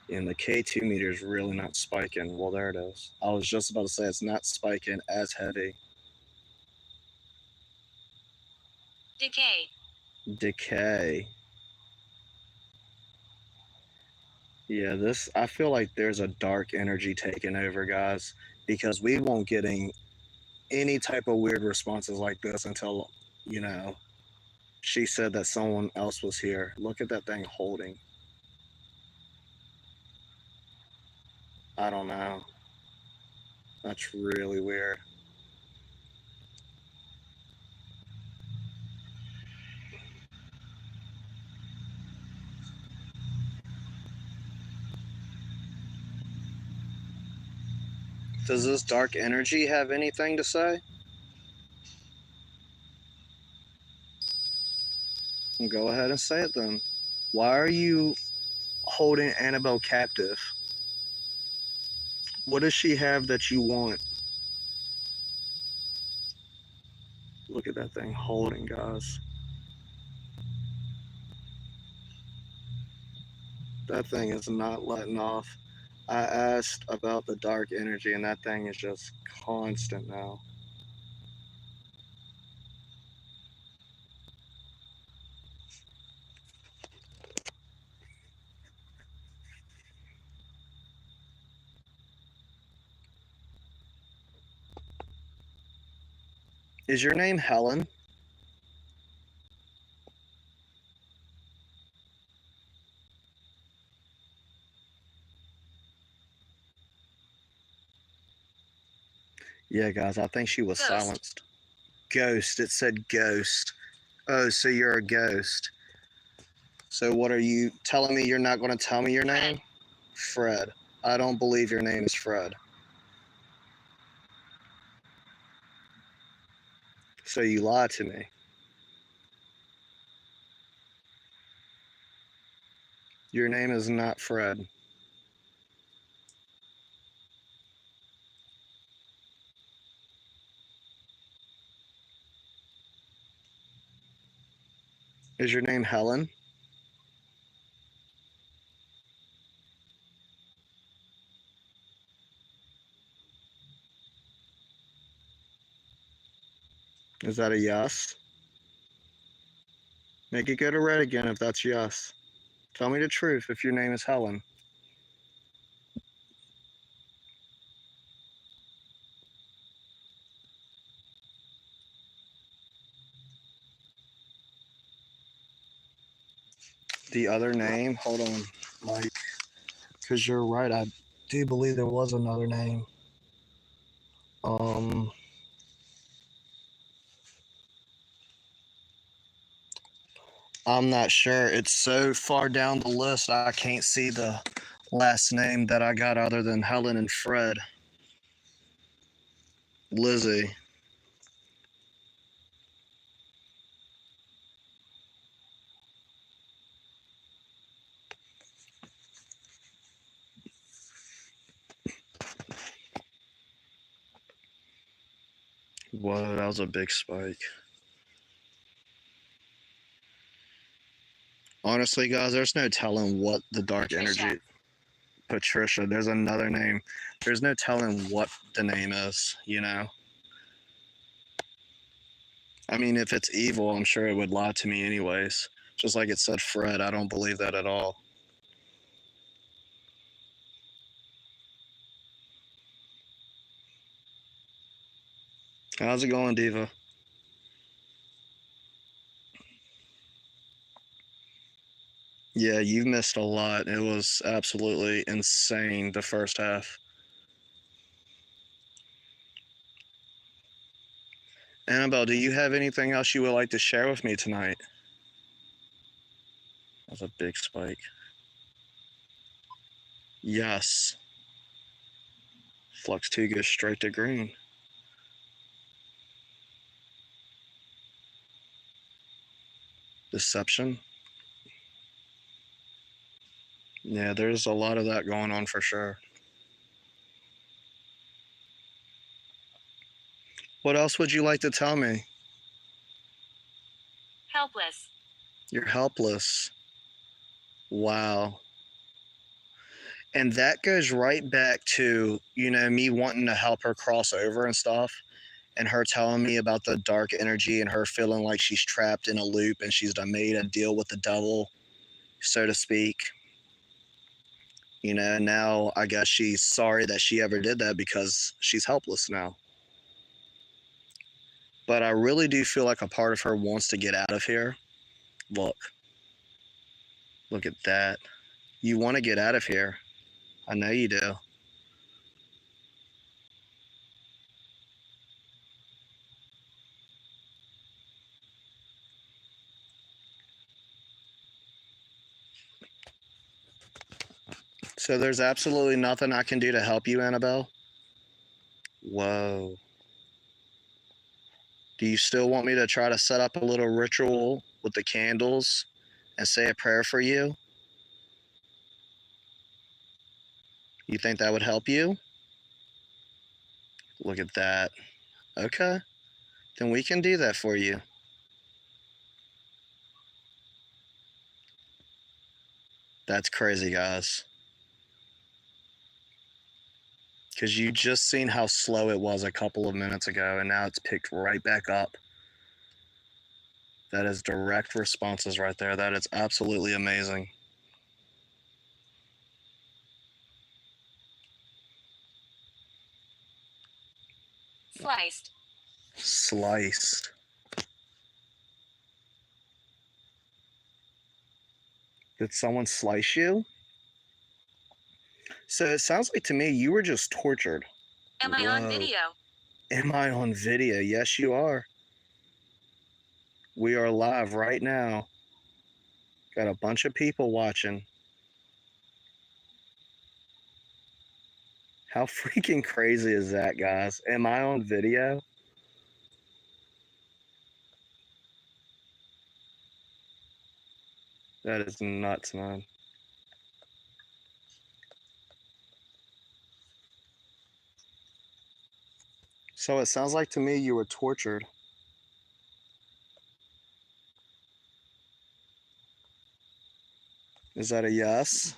And the K2 meter is really not spiking. Well, there it is. I was just about to say it's not spiking as heavy. Decay. Decay. Yeah, I feel like there's a dark energy taking over, guys, because we won't getting any type of weird responses like this until, she said that someone else was here. Look at that thing holding. I don't know. That's really weird. Does this dark energy have anything to say? Go ahead and say it then. Why are you holding Annabelle captive? What does she have that you want? Look at that thing holding, guys. That thing is not letting off. I asked about the dark energy, and that thing is just constant now. Is your name Helen? Yeah, guys, I think she was Ghost. silenced. Ghost. It said ghost. Oh, so you're a ghost. So what are you telling me you're not going to tell me your name? Fred. I don't believe your name is Fred. So you lied to me. Your name is not Fred. Is your name Helen? Is that a yes? Make it go to red again if that's yes. Tell me the truth if your name is Helen. The other name, hold on, Mike, because you're right. I do believe there was another name. I'm not sure. It's so far down the list, I can't see the last name that I got other than Helen and Fred. Lizzie. Whoa, that was a big spike. Honestly, guys, there's no telling what the dark energy. Patricia, there's another name. There's no telling what the name is, you know? I mean, if it's evil, I'm sure it would lie to me anyways. Just like it said Fred, I don't believe that at all. How's it going, Diva? Yeah, you've missed a lot. It was absolutely insane the first half. Annabelle, do you have anything else you would like to share with me tonight? That's a big spike. Yes. Flux 2 goes straight to green. Deception. Yeah, there's a lot of that going on for sure. What else would you like to tell me? Helpless. You're helpless. Wow. And that goes right back to, me wanting to help her cross over and stuff, and her telling me about the dark energy and her feeling like she's trapped in a loop and she's done made a deal with the devil, so to speak. Now I guess she's sorry that she ever did that because she's helpless now. But I really do feel like a part of her wants to get out of here. Look at that. You want to get out of here. I know you do. So there's absolutely nothing I can do to help you, Annabelle? Whoa. Do you still want me to try to set up a little ritual with the candles and say a prayer for you? You think that would help you? Look at that. Okay. Then we can do that for you. That's crazy, guys. Because you just seen how slow it was a couple of minutes ago, and now it's picked right back up. That is direct responses right there. That is absolutely amazing. Sliced. Sliced. Did someone slice you? So it sounds like to me you were just tortured. Am I on video? Am I on video? Yes, you are. We are live right now. Got a bunch of people watching. How freaking crazy is that, guys? Am I on video? That is nuts, man. So it sounds like to me you were tortured. Is that a yes?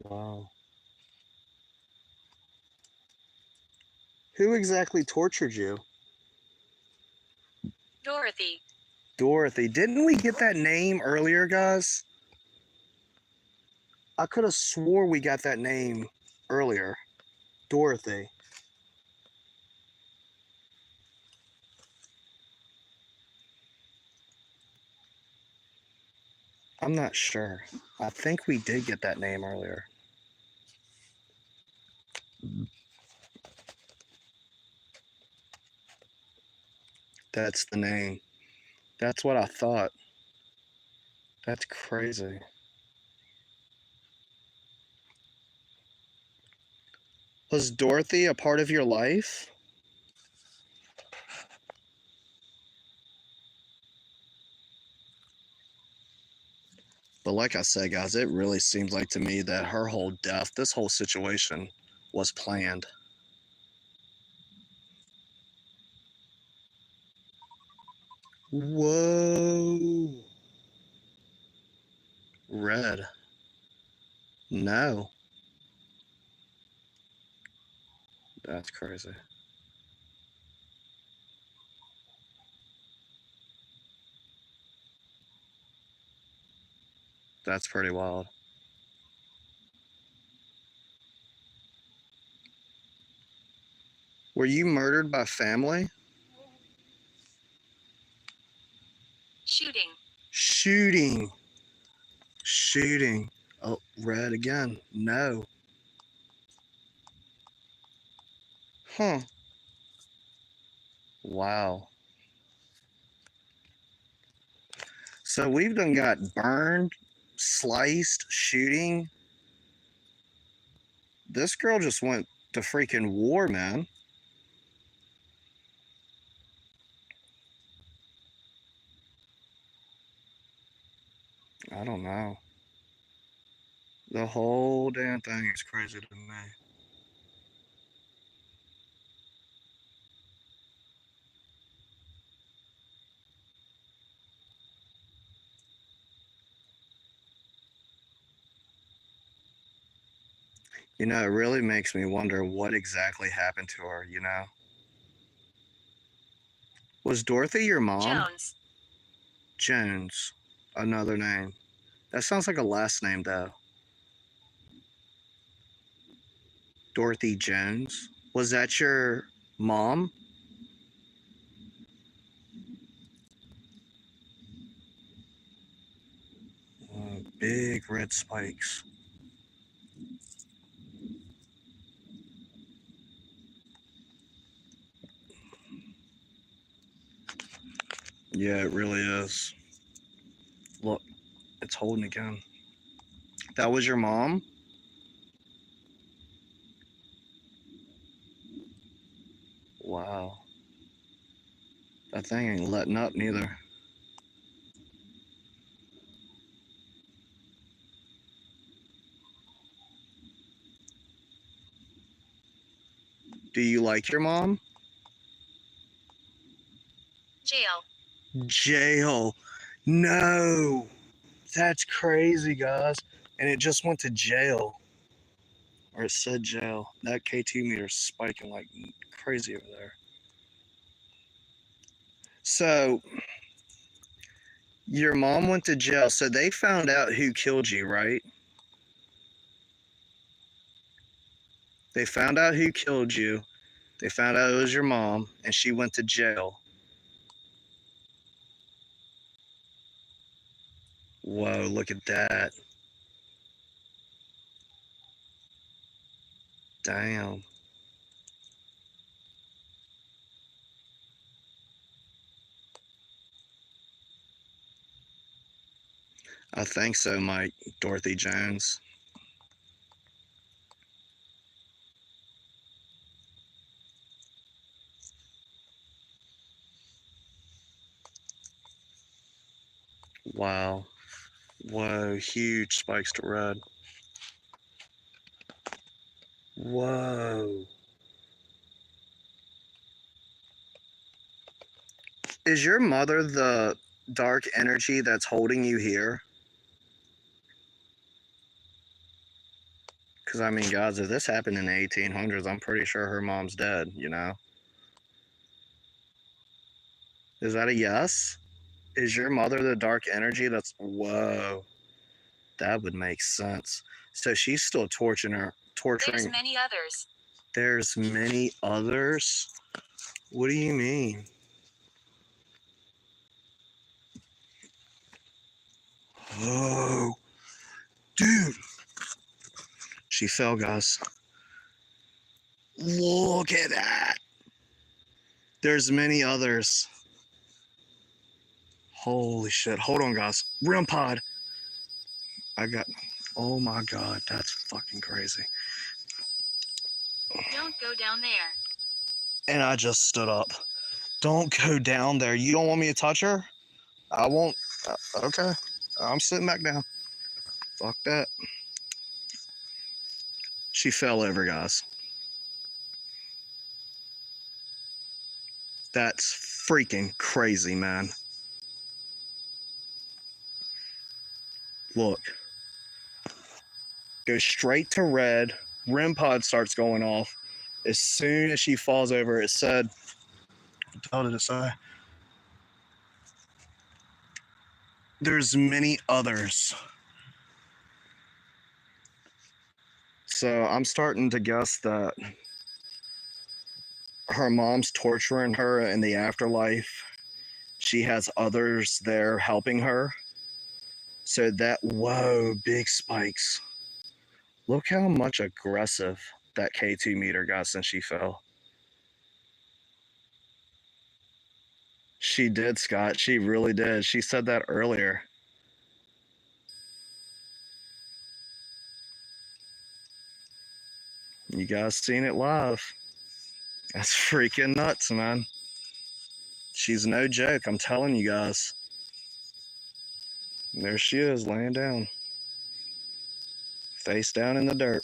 Wow. Who exactly tortured you? Dorothy. Dorothy. Didn't we get that name earlier, guys? I could have swore we got that name earlier. Dorothy. I'm not sure. I think we did get that name earlier. That's the name. That's what I thought. That's crazy. Was Dorothy a part of your life? But like I said, guys, it really seems like to me that her whole death, this whole situation, was planned. Whoa. Red. No. That's crazy. That's pretty wild. Were you murdered by family? Shooting. Shooting. Shooting. Oh, red again. No. Huh. Wow. So we've done got burned, sliced, shooting. This girl just went to freaking war, man. I don't know. The whole damn thing is crazy to me. You know, it really makes me wonder what exactly happened to her, you know? Was Dorothy your mom? Jones. Jones. Another name. That sounds like a last name, though. Dorothy Jones. Was that your mom? Big red spikes. Yeah, it really is. Look, it's holding again. That was your mom? Wow. That thing ain't letting up neither. Do you like your mom? Jail. Jail. No. That's crazy, guys. And it just went to jail. Or it said jail. That K2 meter's spiking like crazy over there. So, your mom went to jail. So they found out who killed you, right? They found out who killed you. They found out it was your mom, and she went to jail. Whoa, look at that. Damn. I think so, Mike. Dorothy Jones. Wow. Whoa, huge spikes to red. Whoa. Is your mother the dark energy that's holding you here? Because, I mean, guys, if this happened in the 1800s, I'm pretty sure her mom's dead, you know? Is that a yes? Is your mother the dark energy that's. Whoa. That would make sense. So she's still torturing her. There's many others. There's many others? What do you mean? Oh, dude. She fell, guys. Look at that. There's many others. Holy shit. Hold on, guys. REM pod. I got. Oh my god, that's fucking crazy. Don't go down there. And I just stood up. Don't go down there. You don't want me to touch her? I won't. Okay. I'm sitting back down. Fuck that. She fell over, guys. That's freaking crazy, man. Look. Goes straight to red. REM pod starts going off. As soon as she falls over, it said, what the hell did it say? There's many others. So I'm starting to guess that her mom's torturing her in the afterlife. She has others there helping her. So that, whoa, big spikes. Look how much aggressive that K2 meter got since she fell. She did, Scott. She really did. She said that earlier. You guys seen it live. That's freaking nuts, man. She's no joke, I'm telling you guys. There she is, laying down. Face down in the dirt.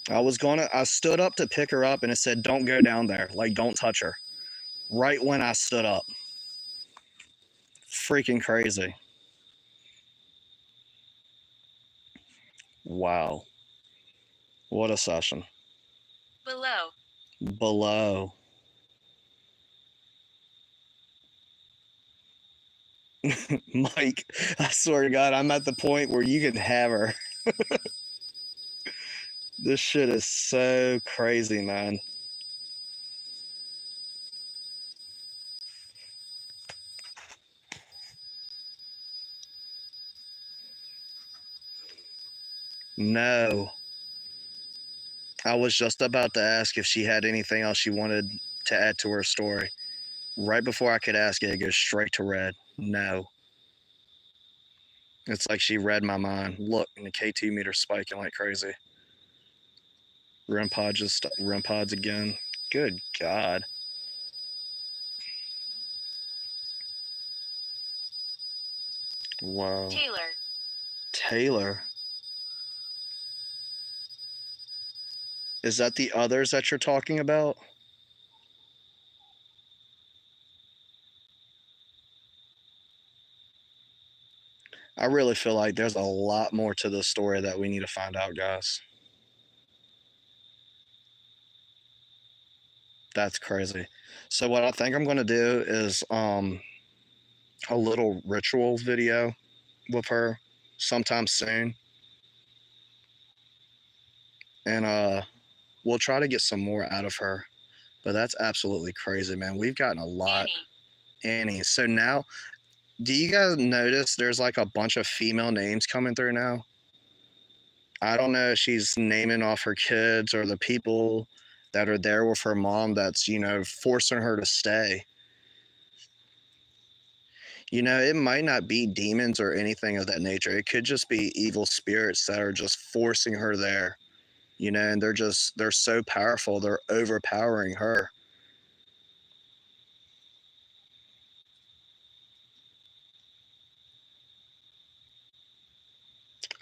I stood up to pick her up and it said, don't go down there. Like, don't touch her. Right when I stood up. Freaking crazy. Wow. What a session. Below. Below. Mike, I swear to God, I'm at the point where you can have her. This shit is so crazy, man. No. I was just about to ask if she had anything else she wanted to add to her story. Right before I could ask it, it goes straight to red. No. It's like she read my mind. Look, and the K2 meter spiking like crazy. REM pods again. Good God. Wow. Taylor. Is that the others that you're talking about? I really feel like there's a lot more to this story that we need to find out, guys. That's crazy. So what I think I'm going to do is a little ritual video with her sometime soon. And we'll try to get some more out of her. But that's absolutely crazy, man. We've gotten a lot. Annie. So now, do you guys notice there's like a bunch of female names coming through now? I don't know if she's naming off her kids or the people that are there with her mom that's, forcing her to stay. It might not be demons or anything of that nature. It could just be evil spirits that are just forcing her there, and they're so powerful. They're overpowering her.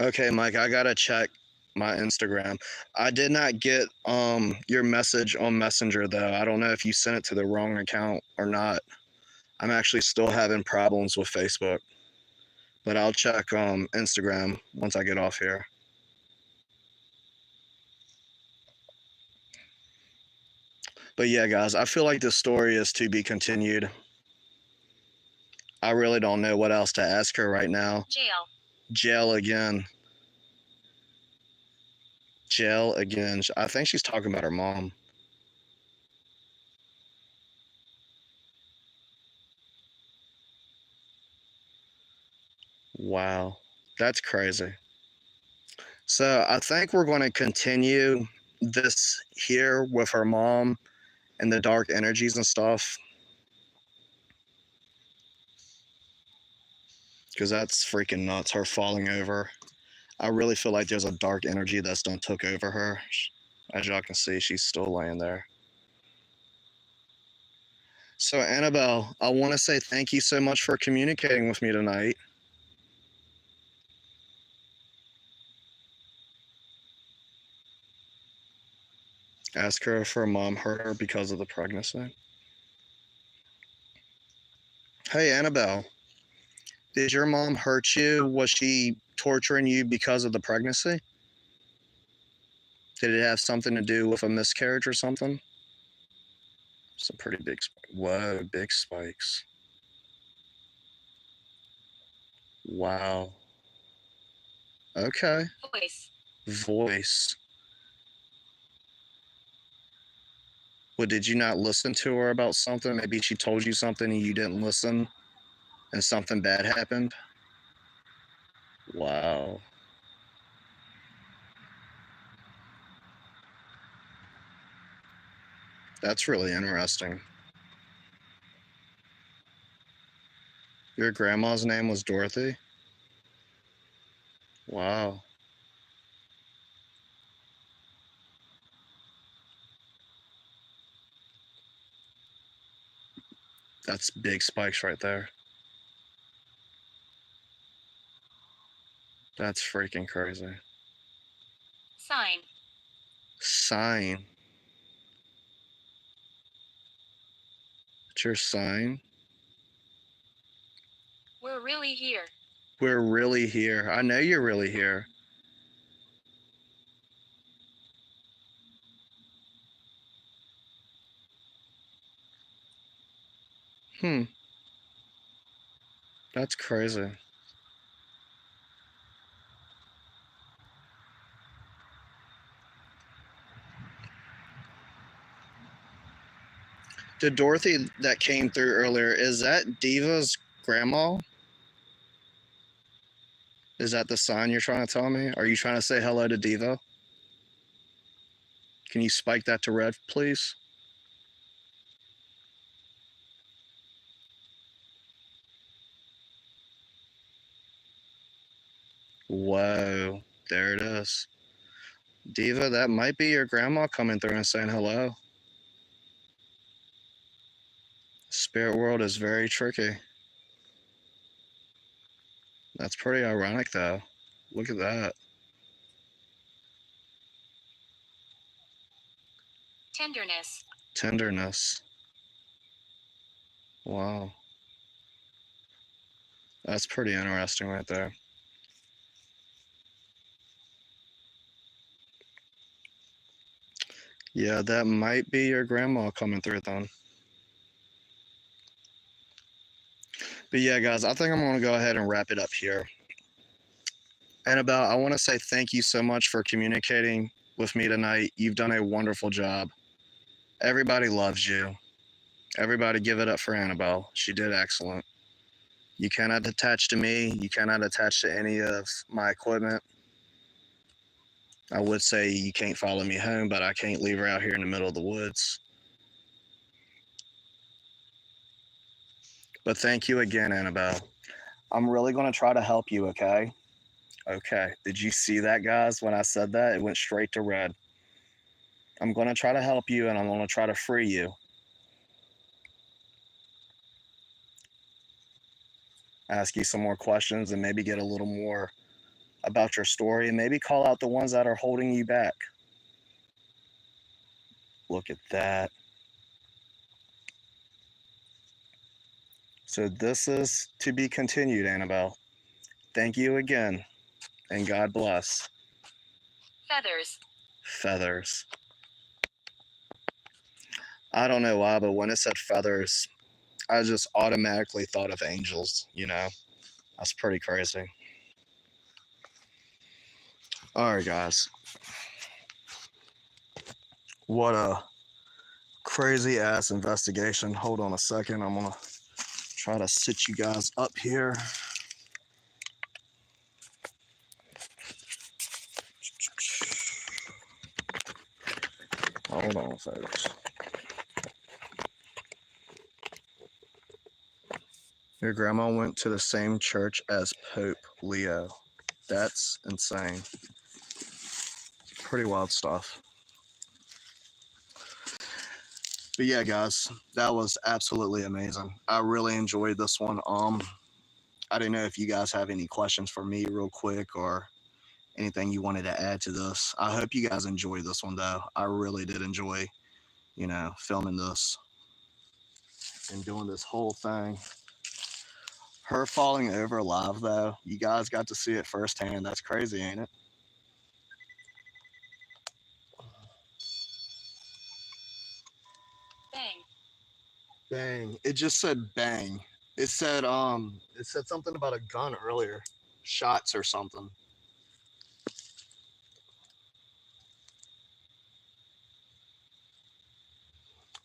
Okay, Mike, I gotta check my Instagram. I did not get your message on Messenger though. I don't know if you sent it to the wrong account or not. I'm actually still having problems with Facebook. But I'll check Instagram once I get off here. But yeah, guys, I feel like this story is to be continued. I really don't know what else to ask her right now. Jail again. Jail again. I think she's talking about her mom. Wow. That's crazy. So I think we're going to continue this here with her mom and the dark energies and stuff. Because that's freaking nuts, her falling over. I really feel like there's a dark energy that's done took over her. As y'all can see, she's still laying there. So Annabelle, I want to say thank you so much for communicating with me tonight. Ask her if her mom hurt her because of the pregnancy. Hey Annabelle, Did your mom hurt you? Was she torturing you because of the pregnancy? Did it have something to do with a miscarriage or something? Some pretty big spikes. Whoa, big spikes. Wow. Okay. Voice. Well, did you not listen to her about something? Maybe she told you something and you didn't listen and something bad happened? Wow. That's really interesting. Your grandma's name was Dorothy? Wow. That's big spikes right there. That's freaking crazy. Sign. It's your sign? We're really here. We're really here. I know you're really here. That's crazy. The Dorothy that came through earlier, is that Diva's grandma? Is that the sign you're trying to tell me? Are you trying to say hello to Diva? Can you spike that to red, please? Whoa, there it is. Diva, that might be your grandma coming through and saying hello. Spirit world is very tricky. That's pretty ironic, though. Look at that. Tenderness. Wow. That's pretty interesting right there. Yeah, that might be your grandma coming through then. But yeah, guys, I think I'm going to go ahead and wrap it up here. Annabelle, I want to say thank you so much for communicating with me tonight. You've done a wonderful job. Everybody loves you. Everybody give it up for Annabelle. She did excellent. You cannot attach to me. You cannot attach to any of my equipment. I would say you can't follow me home, but I can't leave her out here in the middle of the woods. But thank you again, Annabelle. I'm really going to try to help you, okay? Okay. Did you see that, guys? When I said that, it went straight to red. I'm going to try to help you and I'm going to try to free you. Ask you some more questions and maybe get a little more about your story and maybe call out the ones that are holding you back. Look at that. So this is to be continued, Annabelle. Thank you again and God bless. Feathers. I don't know why, but when it said feathers, I just automatically thought of angels, you know? That's pretty crazy. All right, guys. What a crazy ass investigation. Hold on a second. I'm going to try to sit you guys up here. Hold on, folks. Your grandma went to the same church as Pope Leo. That's insane. Pretty wild stuff. But yeah, guys, that was absolutely amazing. I really enjoyed this one. I didn't know if you guys have any questions for me real quick or anything you wanted to add to this. I hope you guys enjoyed this one though. I really did enjoy, filming this and doing this whole thing. Her falling over live though, you guys got to see it firsthand. That's crazy, ain't it? Bang. Bang. It just said bang. It said something about a gun earlier. Shots or something.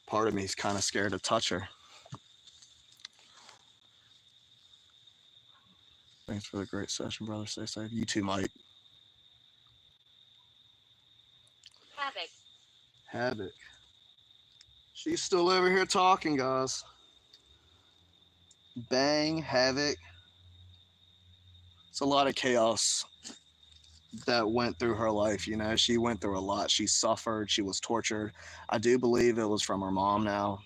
Part of me is kind of scared to touch her. Thanks for the great session, brother. Stay safe. You too, Mike. Havoc. Havoc. She's still over here talking, guys. Bang, Havoc. It's a lot of chaos that went through her life. She went through a lot. She suffered. She was tortured. I do believe it was from her mom now.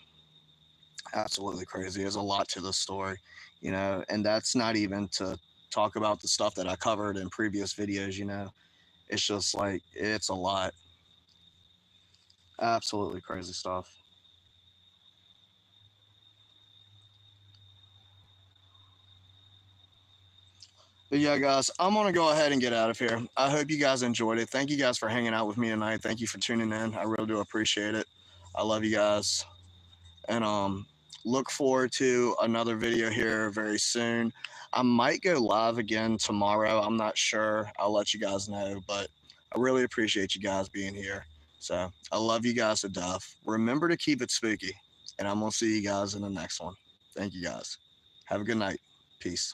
Absolutely crazy. There's a lot to the story, and that's not even to talk about the stuff that I covered in previous videos. It's just like, it's a lot. Absolutely crazy stuff. But yeah, guys, I'm gonna go ahead and get out of here. I hope you guys enjoyed it. Thank you guys for hanging out with me tonight. Thank you for tuning in. I really do appreciate it. I love you guys, and look forward to another video here very soon. I might go live again tomorrow. I'm not sure. I'll let you guys know, but I really appreciate you guys being here. So I love you guys to death. Remember to keep it spooky, and I'm gonna see you guys in the next one. Thank you guys. Have a good night. Peace.